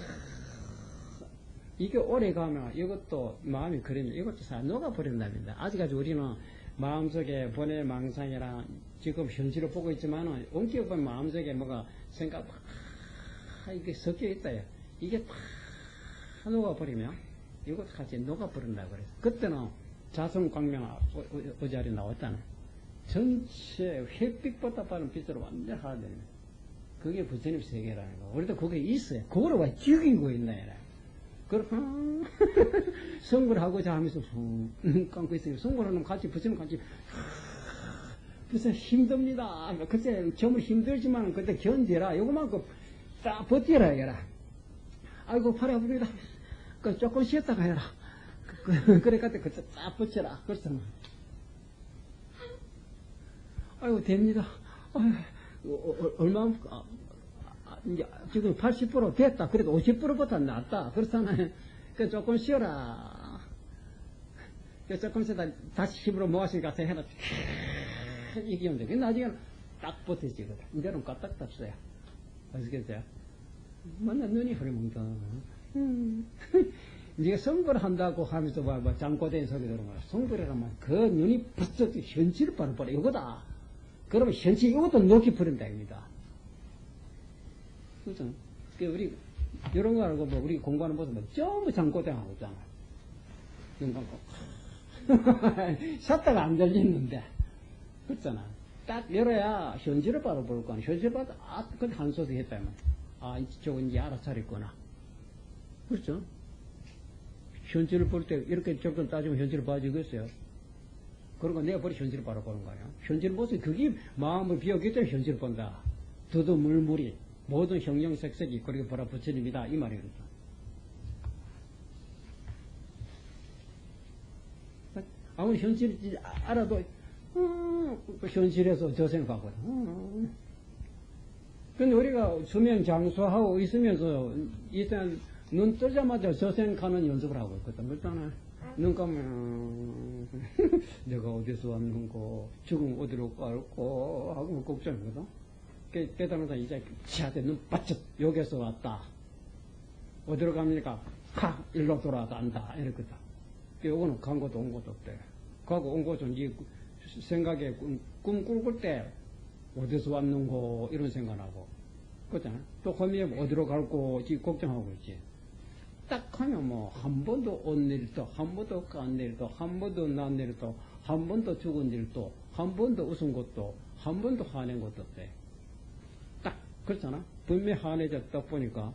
S1: 이게 오래 가면 이것도 마음이 그리면 이것도 다 녹아버린답니다. 아직까지 우리는 마음속에 번외 망상이랑 지금 현실을 보고 있지만은 원격 보면 마음속에 뭐가 생각 이게 섞여 있다요. 이게 다 녹아버리면 이것도 같이 녹아버린다고 그래서 그때는 자성광명 어자리 나왔잖아요. 전체 햇빛보다 빠른 빛으로 완전 하나 되는 그게 부처님 세계라는 거. 우리도 그게 있어요. 그거를 왜 죽이고 있나 이래. 그렇고 성불 하고자 하면서 후 감고 있어요. 성불하면 같이 부처님 같이 부처님 힘듭니다. 그때 정말 힘들지만 그때 견디라. 요거만큼 딱 버티라 해라. 아이고 팔이 아픕니다. 그 조금 쉬었다가 해라. 그래 그때 그때 딱 버텨라. 그렇잖아. 아이고 됩니다. 얼마 이제 지금 80% 됐다. 그래도 50%보다 낫다. 그렇잖아요. 그 조금 쉬어라. 그 조금 쉬다 다시 힘으로 모았으니까 해라. 이게 문제. 나중에는 딱 버티지. 이제는 까딱딱 써요. 아시겠어요? 맨날 눈이 흐리멍텅. 네가 성불을 한다고 하면서 뭐 장고된 소리 들은 거야. 성불이라면 그 눈이 부쩍 현실을 바로 버려. 이거다. 그러면 현실 이것도 녹이 버린다 입니다. 그죠? 우리 이런 거 알고 뭐 우리 공부하는 모습은 전부 장고대하고 있잖아. 눈 감고 샀다가 안 들리는데 그렇잖아. 딱 열어야 현실을 바로 볼 거야. 현실 봐도 그 한소리 했다면 저건 이제 알아차렸구나. 그렇죠? 현실을 볼 때 이렇게 조금 따지면 현실을 봐주겠어요. 그러고 내가 버리 현실을 바로 보는 거야. 현실 모습 그게 마음을 비웠기 때문에 현실을 본다. 두두물물이 모든 형형색색이 그렇게 보라 부처님이다 이 말이거든. 아무리 현실인지 알아도 현실에서 저 생각하거든. 근데 우리가 수면 장수하고 있으면서 일단 눈 뜨자마자 저 생각하는 연습을 하고 있거든. 그렇잖아. 눈 감으면 내가 어디서 왔는고 죽음 어디로 갈고 하고 걱정이거든. 깨달으면서 이제 지하대 눈 바짝 여기서 왔다. 어디로 갑니까? 일로 돌아간다. 이랬거든. 요거는 간 것도 온 것도 없대. 가고 온 것은 이 생각에 꿈 꿀 때 어디서 왔는고 이런 생각하고. 그렇잖아. 또 거미에 어디로 갈고 지금 걱정하고 있지. 딱 하면 뭐 한 번도 온 일도 한 번도 간 일도 한 번도 난 일도 한 번도 죽은 일도 한 번도 웃은 것도 한 번도 화낸 것도 없대. 딱 그렇잖아. 분명히 화내졌다 보니까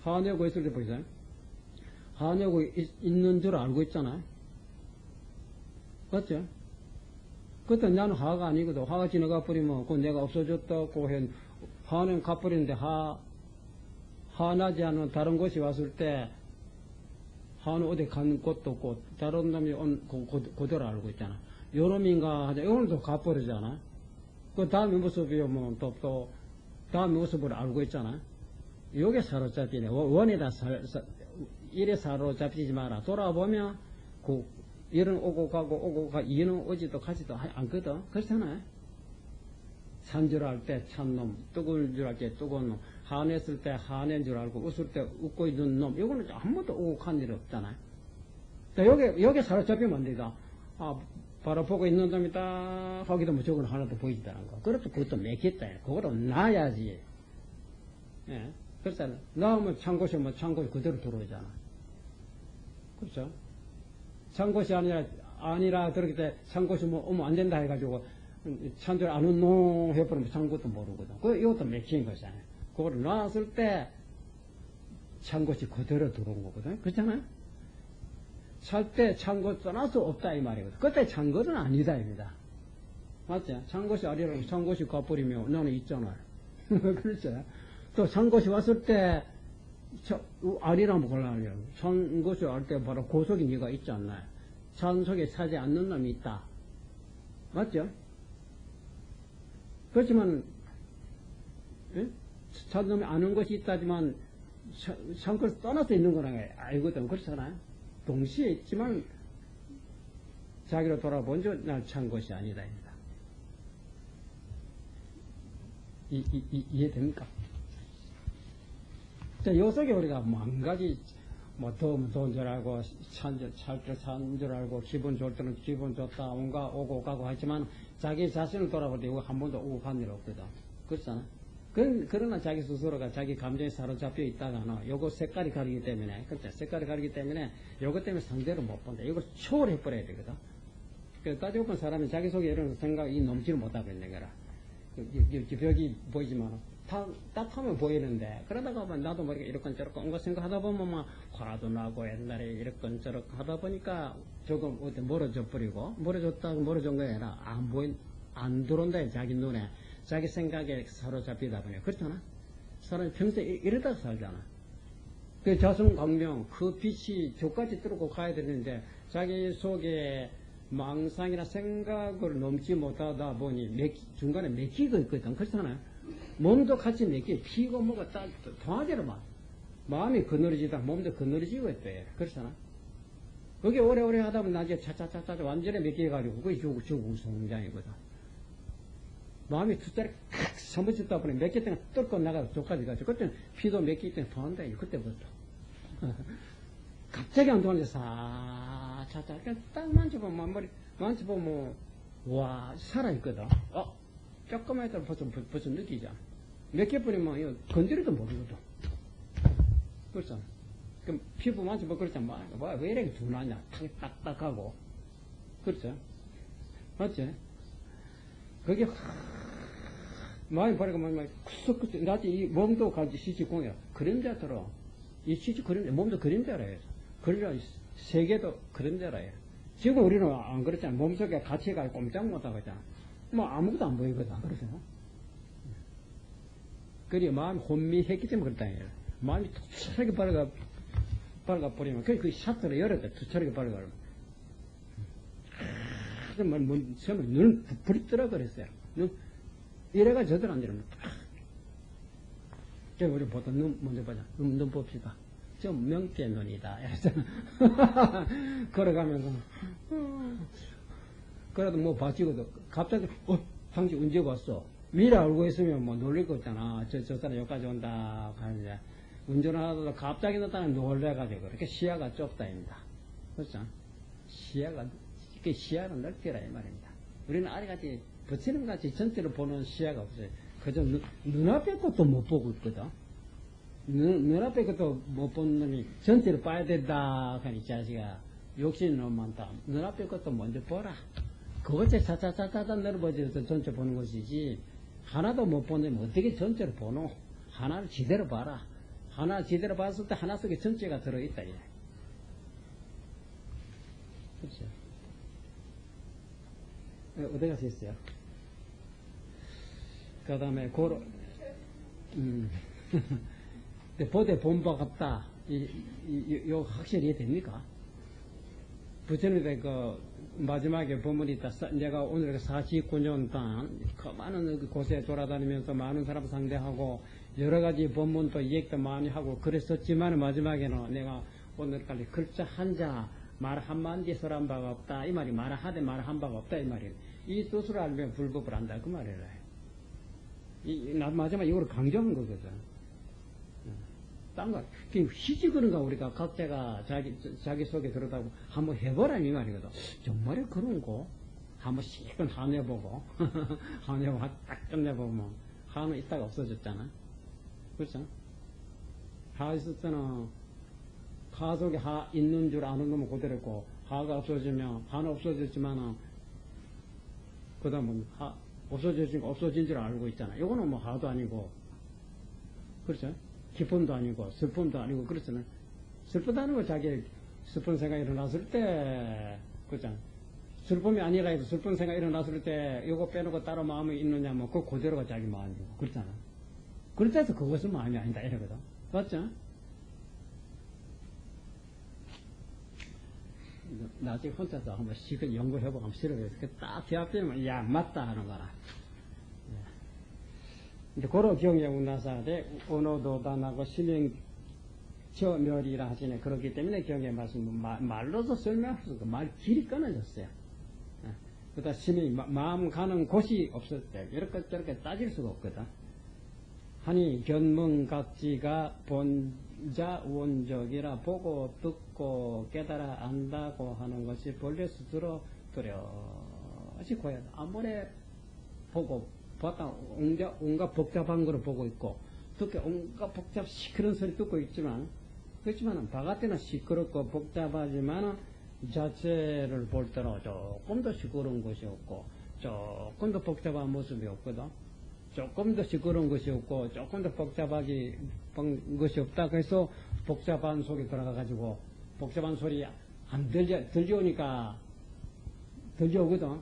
S1: 화내고 있을 때 보이세요? 화내고 있는 줄 알고 있잖아. 맞죠? 그때 나는 화가 아니거든. 화가 지나가 버리면 그건 내가 없어졌다고 해 화는 가버리는데 화나지 않은 다른 곳이 왔을 때 화는 어디 간 곳도 없고 다른 놈이 온 그대로 알고 있잖아. 요놈인가 하자. 요놈도 가버리잖아. 그 다음에 모습이 뭐 또 다음 모습을 알고 있잖아. 요게 사로잡히네. 원에다 이래 사로잡히지 마라. 돌아보면 그 일은 오고 가고 이는 오지도 가지도 않거든. 그렇잖아. 산 줄 알 때 찬 놈, 뜨거울 줄 알 때 뜨거운 놈, 화냈을 때 화낸 줄 알고 웃을 때 웃고 있는 놈, 이거는 한 번도 오고 간 일 없잖아요. 여기 사로잡히면 안 되다. 바로 보고 있는 놈이다 하기도 뭐 저건 하나도 보이지다는 거. 그것도 그것도 맥혔다. 그거도 놔야지. 예. 그렇잖아. 나오면 찬곳이 뭐 찬곳이 그대로 들어오잖아. 그렇죠? 찬곳이 아니라 그렇게 때 찬곳이 뭐 오면 안 된다 해가지고 찬줄 아는 놈 해버리면 찬것도 모르거든. 이것도 맥힌 거잖아요. 그걸 놨을 때 찬곳이 그대로 들어온 거거든. 그렇잖아요? 살 때 찬곳 떠날 수 없다 이 말이거든. 그때 찬것은 아니다 입니다. 맞죠? 찬것이 아니라고 찬것이 가버리면 나는 있잖아요. 그렇죠? 또 찬것이 왔을 때 아니라면 곤란해요. 찬것이 알 때 바로 고속이 네가 있지 않나요? 찬속에 차지 않는 놈이 있다. 맞죠? 그렇지만 찬놈이 아는 것이 있다지만 찬것을 떠나서 있는 거라는 게 알거든. 그렇잖아요? 동시에 있지만 자기로 돌아본 줄 날 찬 것이 아니다입니다. 이해됩니까? 자, 요 속에 우리가 뭐 한 가지, 뭐, 더우면 더운 줄 알고, 찬 줄 알고, 기분 좋을 때는 기분 좋다, 오고 가고 하지만, 자기 자신을 돌아볼 때 이거 한 번도 오고 간 일 없거든. 그렇잖아? 그러나 자기 스스로가 자기 감정에 사로잡혀 있다가는, 요거 색깔이 가리기 때문에, 그렇죠? 색깔이 가리기 때문에, 요것 때문에 상대를 못 본다. 이걸 초월해버려야 되거든. 그래서 따지고 보면 사람이 자기 속에 이런 생각이 넘지를 못하고 있는 거라. 벽이 보이지만, 딱 하면 보이는데, 그러다가 나도 모르게 이렇건 저렇건 온갖 생각하다 보면 막 화도 나고 옛날에 이렇건 저렇건 하다 보니까 조금 어때 멀어져 버리고, 멀어졌다고 멀어진 거야 아니라 안 들어온다, 자기 눈에. 자기 생각에 사로잡히다 보니. 그렇잖아? 사람이 평소에 이러다가 살잖아. 그 자성광명, 그 빛이 저까지 뚫고 가야 되는데, 자기 속에 망상이나 생각을 넘지 못하다 보니 중간에 맥히고 있거든. 그렇잖아요? 몸도 같이 맥히 피고 뭐가 딱 통하지를 마. 마음이 그늘지다 몸도 그늘지고 있대. 그렇잖아? 그게 오래오래 하다 보면 나중에 차차차차 완전히 맥혀가지고 그게 주구성장이거든. 마음이 두 자리 칵 사무쳤다 보니 몇 개 때문에 뚫고 나가서 저까지 가죠. 그때는 피도 몇 개 때문에 통한다. 그때부터. 갑자기 안 통하는데 차차 딱 만져보면 머리 만져보면 와 살아있거든. 조금만 있다가 벌써 느끼잖아. 몇 개 뿌리면 이거 건드려도 모르거든. 그렇잖아. 그럼 피부 만져보면 그렇잖아. 왜 이렇게 둔하냐. 딱딱하고. 그렇죠? 맞지? 그게 많이 버리고 막 쿠석쿠석 나한테 이 몸도 같이 시치공이야. 그림자처럼 이 시치 그림자 몸도 그림자라 해서 그러려 세계도 그림자라 해. 지금 우리는 안 그렇잖아. 몸속에 같이 가 꼼짝 못하고 있잖아. 뭐 아무것도 안 보이거든. 그러세요? 그래 마음이 혼미했기 때문에 그렇다 해요. 마음이 투철하게 밝아 버리면 그 샤트를 열었다. 투철하게 밝아 버리면 처음에 눈을 불이 뜨라 그랬어요. 이래가 저들 안 되는 저 우리 보통 눈 먼저 보자. 눈 봅시다. 저 명태 눈이다. 이러잖아. 걸어가면서 그래도 뭐 봐지고도 갑자기 당신 언제 왔어? 미리 알고 있으면 뭐 놀릴 거 있잖아. 저 사람 여기까지 온다 하는데 운전하다가 갑자기 나타나 놀래가지고 그렇게 시야가 좁다입니다. 그렇죠? 시야는 넓게라 이 말입니다. 우리는 아직까지 버티는 같이 전체를 보는 시야가 없어요. 그저 눈앞에 것도 못 보고 있거든. 눈앞에 것도 못 보는 놈이 전체를 봐야 된다 하니 자식아 욕심이 너무 많다. 눈앞에 것도 먼저 보라. 그것에 차차차차차 넓어져서 전체 보는 것이지 하나도 못 보는 놈이 어떻게 전체를 보노? 하나를 지대로 봐라. 하나 지대로 봤을 때 하나 속에 전체가 들어있다. 그렇죠? 어디 가서 있어요? 그 다음에 보대 본바 같다. 요 확실히 됩니까? 부처님의 그 마지막에 본문이 있다. 내가 오늘 49년 동안 그 많은 곳에 돌아다니면서 많은 사람 상대하고 여러 가지 본문도 이야기도 많이 하고 그랬었지만 마지막에는 내가 오늘까지 글자 한자 말 한마디 설한 바가 없다. 이 말이 말 하되 말 한 바가 없다. 이 말이에요. 이 뜻을 알면 불법을 한다. 그 말이에요. 마지막에 이걸 강조한 거거든. 딴 거, 희지 그런가 우리가 각자가 자기 속에 들어다고 한번 해보라 이 말이거든. 정말에 그런 거? 한번 실컷 한해보고, 한해보고 딱 끝내보면, 한은 있다가 없어졌잖아. 그렇죠? 하 있을 때는, 하 속에 하 있는 줄 아는 놈은 그대로고, 하가 없어지면, 하는 없어졌지만은, 그 다음은 없어진 줄 알고 있잖아. 이거는 뭐 하도 아니고, 그렇죠? 기쁨도 아니고, 슬픔도 아니고, 그렇잖아. 슬프다는 거 자기 슬픈 생각이 일어났을 때, 그렇잖아. 슬픔이 아니라 해도 슬픈 생각이 일어났을 때, 이거 빼놓고 따로 마음이 있느냐, 뭐, 그 그대로가 자기 마음이고, 그렇잖아. 그렇다 해서 그것은 마음이 아니다, 이러거든. 맞죠? 나중에 혼자서 한번 실컷 연구해보고 한번 실험해서 딱 기합되면 야 맞다 하는 거라. 이제 그런 경영은 나사대 언어도단하고 실행 저멸이라 하시네. 그렇기 때문에 경의 말씀 말로서 설명할 수가 말 길이 끊어졌어요. 그다 심히 마음 가는 곳이 없을 때 이렇게 저렇게 따질 수가 없거든. 하니 견문각지가 본자 원적이라 보고 듣고 깨달아 안다고 하는 것이 본래 스스로 뚜렷이 고야다. 아무리 보고 봤다 온갖 복잡한 거를 보고 있고 듣게 온갖 시끄러운 소리 듣고 있지만 그렇지만 바깥에는 시끄럽고 복잡하지만 자체를 볼 때는 조금 더 시끄러운 것이 없고 조금 더 복잡한 모습이 없거든. 조금 더 시끄러운 것이 없고 조금 더 복잡하게 것이 없다. 그래서 복잡한 소리 들어가가지고 복잡한 소리 안 들려오니까 들려오거든.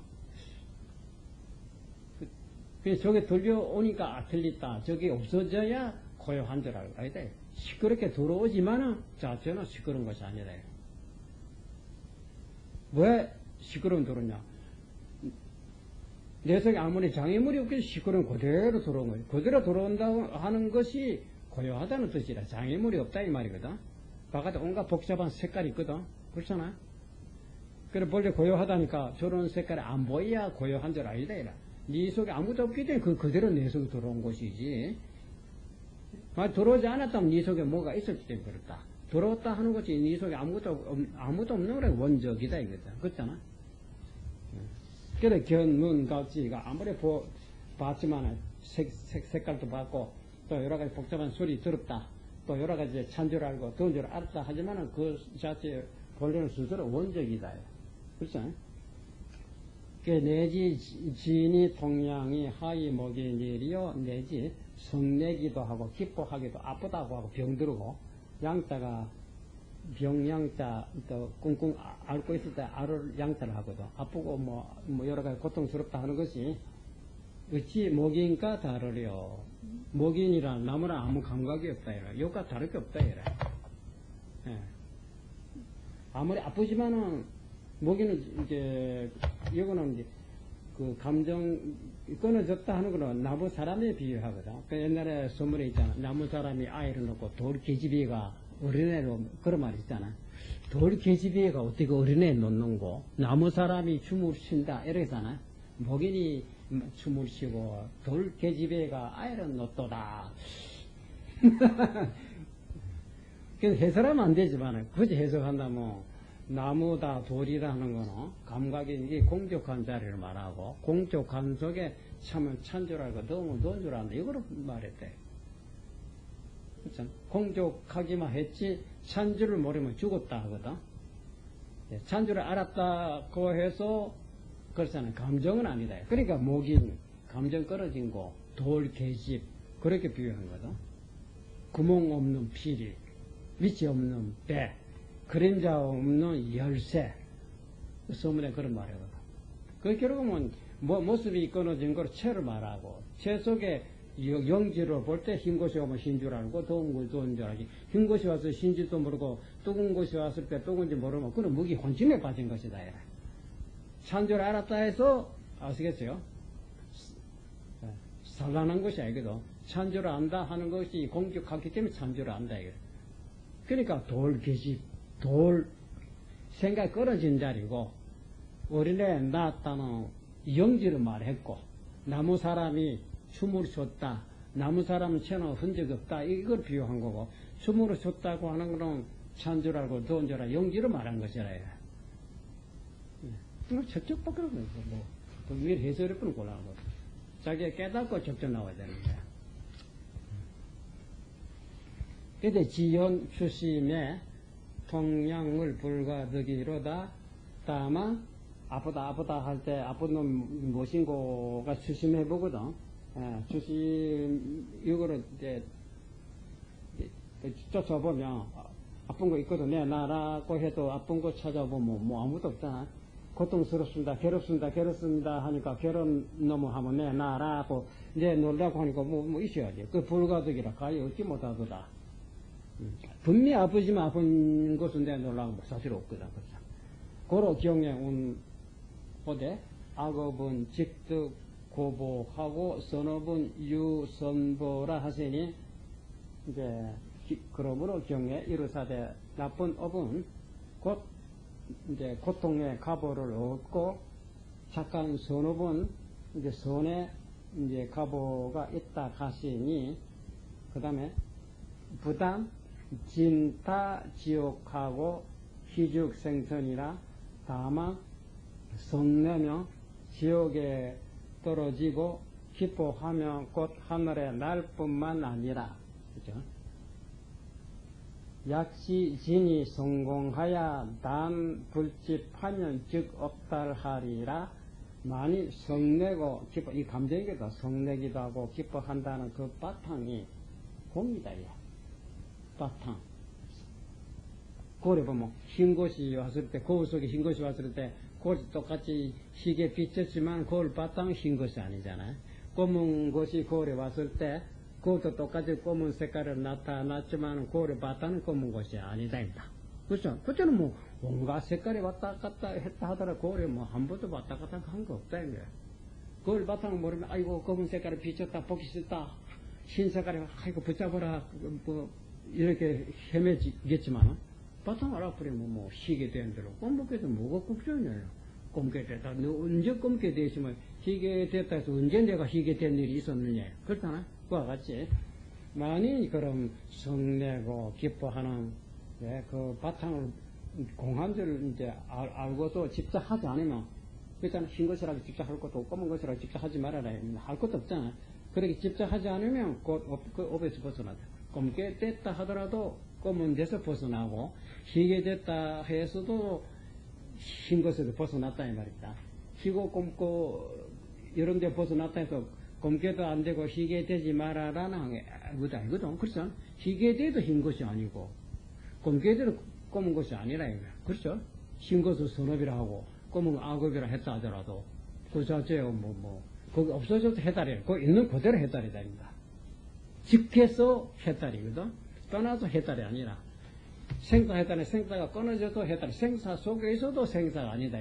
S1: 그래서 저게 들려오니까 틀렸다. 저게 없어져야 고요한 줄 알아야 돼. 시끄럽게 들어오지만은 자체는 시끄러운 것이 아니라. 왜 시끄러운 들어오냐? 내 속에 아무리 장애물이 없게 시끄러운 그대로 들어온 거예요. 그대로 들어온다고 하는 것이 고요하다는 뜻이라. 장애물이 없다 이 말이거든. 바깥에 온갖 복잡한 색깔이 있거든. 그렇잖아. 그래 본래 고요하다니까 저런 색깔이 안 보여야 고요한 줄 알다 이라. 네 속에 아무것도 없기 때문에 그대로 내 속에 들어온 것이지. 만약 들어오지 않았다면 네 속에 뭐가 있었기 때문에 그렇다. 들어왔다 하는 것이 네 속에 아무것도 없는 거라 원적이다 이거다. 그렇잖아. 그래 견문각지가 아무리 봤지만 색깔도 봤고 또 여러 가지 복잡한 소리 들었다. 또 여러 가지 찬줄 알고 더운 줄 알았다 하지만은 그 자체 본래는 스스로 원적이다. 그렇죠? 내지 진이 동양이 하이 목이 내리어 내지 성내기도 하고 기뻐하기도 아프다고 하고 병들고 양자가 병양자 또 꿍꿍 앓고 있을 때 알을 양자를 하거든. 아프고 뭐 여러 가지 고통스럽다 하는 것이 어찌 목인가 다르려. 목인이란 나무랑 아무 감각이 없다 이라. 이것과 다를 게 없다 이라. 예. 아무리 아프지만은 목인은 이제 이거는 이제 그 감정 끊어졌다 하는 거는 나무 사람에 비유하거든. 그 옛날에 소문에 있잖아. 나무 사람이 아이를 놓고 돌 계집애가 어린애로 그런 말이 있잖아. 돌 계집애가 어떻게 어린애 놓는고 나무 사람이 춤을 춘다 이러잖아. 목인이 춤을 추고 돌 계집애가 아이를 놓도다. 그래서 해석하면 안 되지만 굳이 해석한다면 나무다 돌이다 하는 거는 감각이 이게 공적한 자리를 말하고 공적한 속에 참은 찬 줄 알고 너무 넣은 줄 안다 이거를 말했대. 그렇죠? 공적하기만 했지 찬 줄을 모르면 죽었다 하거든. 찬 줄을 알았다고 해서 그렇잖아요. 감정은 아니다. 그러니까 목인 감정 끊어진 거 돌 계집 그렇게 비유한 거든. 구멍 없는 피리 밑이 없는 배 그림자 없는 열쇠 소문에 그런 말이거든. 그 결국은 모습이 끊어진 걸 채를 말하고 채 속에 영지로 볼 때 흰 것이 오면 흰 줄 알고 더운 것이 더운 줄 알고 흰 것이 와서 흰지도 모르고 뜨거운 것이 왔을 때 뜨거운지 모르면 그는 무기 혼침에 빠진 것이다. 찬 줄 알았다 해서 아시겠어요? 산란한 것이 아니거든. 찬 줄 안다 하는 것이 공격하기 때문에 찬 줄 안다 이거야. 그러니까 돌 계집 돌 생각이 끊어진 자리고 어린애 낳았다는 영지를 말했고 나무 사람이 춤을 췄다. 나무 사람은 채는 흔적이 없다. 이걸 비유한 거고 춤으로 췄다고 하는 거는 찬 줄 알고 더운 줄 알고 영지를 말한 것이라. 저쪽 밖으로 뭐 위에 해설을 끊고 나온 거죠. 자기가 깨닫고 적절 나와야 되는 거야. 그런데 지연 추심에 통양을 불가득이로다. 다만 아프다 할 때 아픈 놈 무엇인고가 추심해 보거든. 추심 이거를 이제 쫓아보면 아픈 거 있거든. 내 나라고 해도 아픈 거 찾아보면 뭐 아무것도 없잖아. 고통스럽습니다. 괴롭습니다 하니까 괴로운 놈을 하면 내 나라고 내 놀라고 하니까 뭐 있어야지. 그 불가득이라 가히 얻지 못하도다. 분명히 아프지만 아픈 것은 내 놀라고 사실 없거든. 고로 경에 온 호대 악업은 직득 고보하고 선업은 유선보라 하시니 이제 그러므로 경에 이르사대 나쁜 업은 곧 이제 고통의 가보를 얻고 잠깐 서너 번 이제 손에 이제 가보가 있다 가시니 그 다음에 부담 진타 지옥하고 희죽생천이라 다만 성내며 지옥에 떨어지고 기뻐하며 곧 하늘에 날 뿐만 아니라 그죠? 약시 진이 성공하야 단 불집하면 즉 억달하리라. 많이 성내고 기뻐, 이 감정이기도 성내기도 하고 기뻐한다는 그 바탕이 곰이다. 바탕. 고래 보면 흰 것이 왔을 때, 거울 속에 흰 것이 왔을 때, 거울 똑같이 희게 비쳤지만 거울 바탕은 흰 것이 아니잖아요. 검은 것이 거울에 왔을 때, 그것도 똑같이 검은 색깔을 나타났지만 거울의 바탕은 검은 것이 아니다. 그렇죠? 그때는 뭐 온갖 색깔이 왔다 갔다 했다 하더라. 거울에 뭐 한 번도 왔다 갔다 한 거 없다. 거울 바탕을 모르면 아이고 검은 색깔이 비쳤다, 보기 싫다. 흰 색깔이 아이고 붙잡아라. 뭐 이렇게 헤매지겠지만 바탕 알아버리면 뭐 희게 된 대로 검게 뭐가 걱정이에요. 검게 됐다. 너 언제 검게 되시면 희게 됐다 해서 언제 내가 희게 된 일이 있었느냐. 그렇잖아. 그와 같이 많이 그럼 성내고 기뻐하는 그 바탕을 공한줄 이제 알고도 직접 하지 않으면 그렇잖아. 흰 것이라고 직접 할 것도 없고 검은 것이라고 직접 하지 말아라. 할 것도 없잖아. 그렇게 직접 하지 않으면 그 업에서 벗어나죠. 검게 됐다 하더라도 검은 데서 벗어나고 희게 됐다 해서도 흰 것에서 벗어났다 이 말이다. 희고 검고 이런 데 벗어났다 해서 검게도 안 되고 희게 되지 말아라는 거다 이거든. 그렇죠? 희게 돼도 흰 것이 아니고 검게 돼도 검은 것이 아니라 이거야. 그렇죠? 흰 것을 선업이라 하고 검은 악업이라 했다 하더라도 그 자체에 거기 없어져도 해달이야. 거기 있는 그대로 해달이다. 직해서 해달이거든. 떠나서 해달이 아니라 생사 해달이 생사가 끊어져도 해달이 생사 속에서도 생사가 아니다.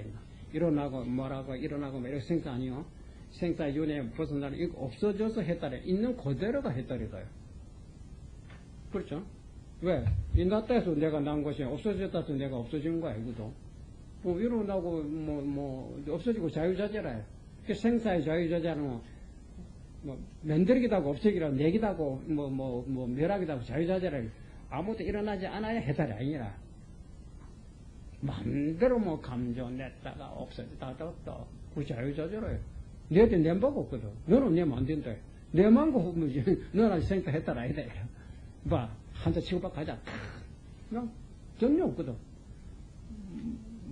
S1: 일어나고 뭐라고 일어나고 뭐 이렇게 생사 아니요. 생사 윤회 벗어나는 이거 없어져서 해달이 있는 그대로가 해달이다. 그렇죠? 왜? 났다 해서 내가 난 것이 없어졌다 해서 내가 없어진 거야 이거도. 뭐 일어나고 없어지고 자유자재라. 그 생사의 자유자재는 뭐 만들기다고 없애기라고 내기다고 멸하기다고 자유자재라. 아무것도 일어나지 않아야 해달이 아니라 마음대로 감정 냈다가 없어졌다 하다 그 자유자재라요. 내한테 내 바가 없거든. 너는 내면 안 된다. 내만 거 너는 생각 했다 아니다. 봐, 한자 치고박 가자. 그냥 전혀 없거든.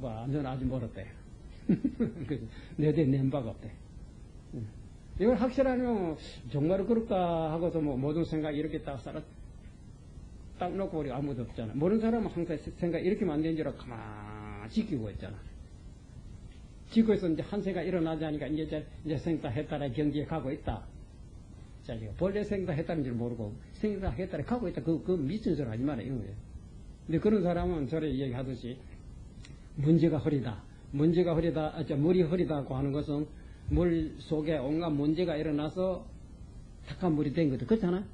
S1: 너는 아직 멀었대. 내한테 내 바가 없대. 이걸 확실하면 정말 그럴까 하고서 모든 생각 이렇게 딱 놓고 우리 아무도 없잖아. 모르는 사람은 항상 생각 이렇게 만든 줄 알고 가만히 지키고 있잖아. 지고 있어 이제 한 생각 일어나지 않으니까 이제 생사 했다라 경지에 가고 있다. 자, 본래 생사 했다는 줄 모르고 생사 했다라 가고 있다. 그 미친 소리 하지 마라. 이런 거예요. 근데 그런 사람은 저래 얘기하듯이 문제가 흐리다. 물이 흐리다고 하는 것은 물 속에 온갖 문제가 일어나서 탁한 물이 된 거죠. 그렇잖아?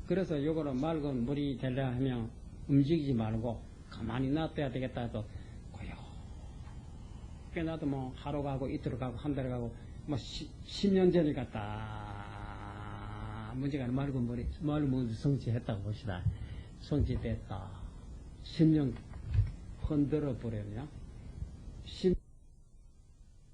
S1: 그래서 요거는 맑은 물이 되려 하면 움직이지 말고 가만히 놔둬야 되겠다 해서 고요하게 놔도 하루 가고 이틀 가고 한 달 가고 10년 전에 갔다 문제가 맑은 물이 성취했다고 봅시다. 성취됐다. 10년 흔들어 버렸냐?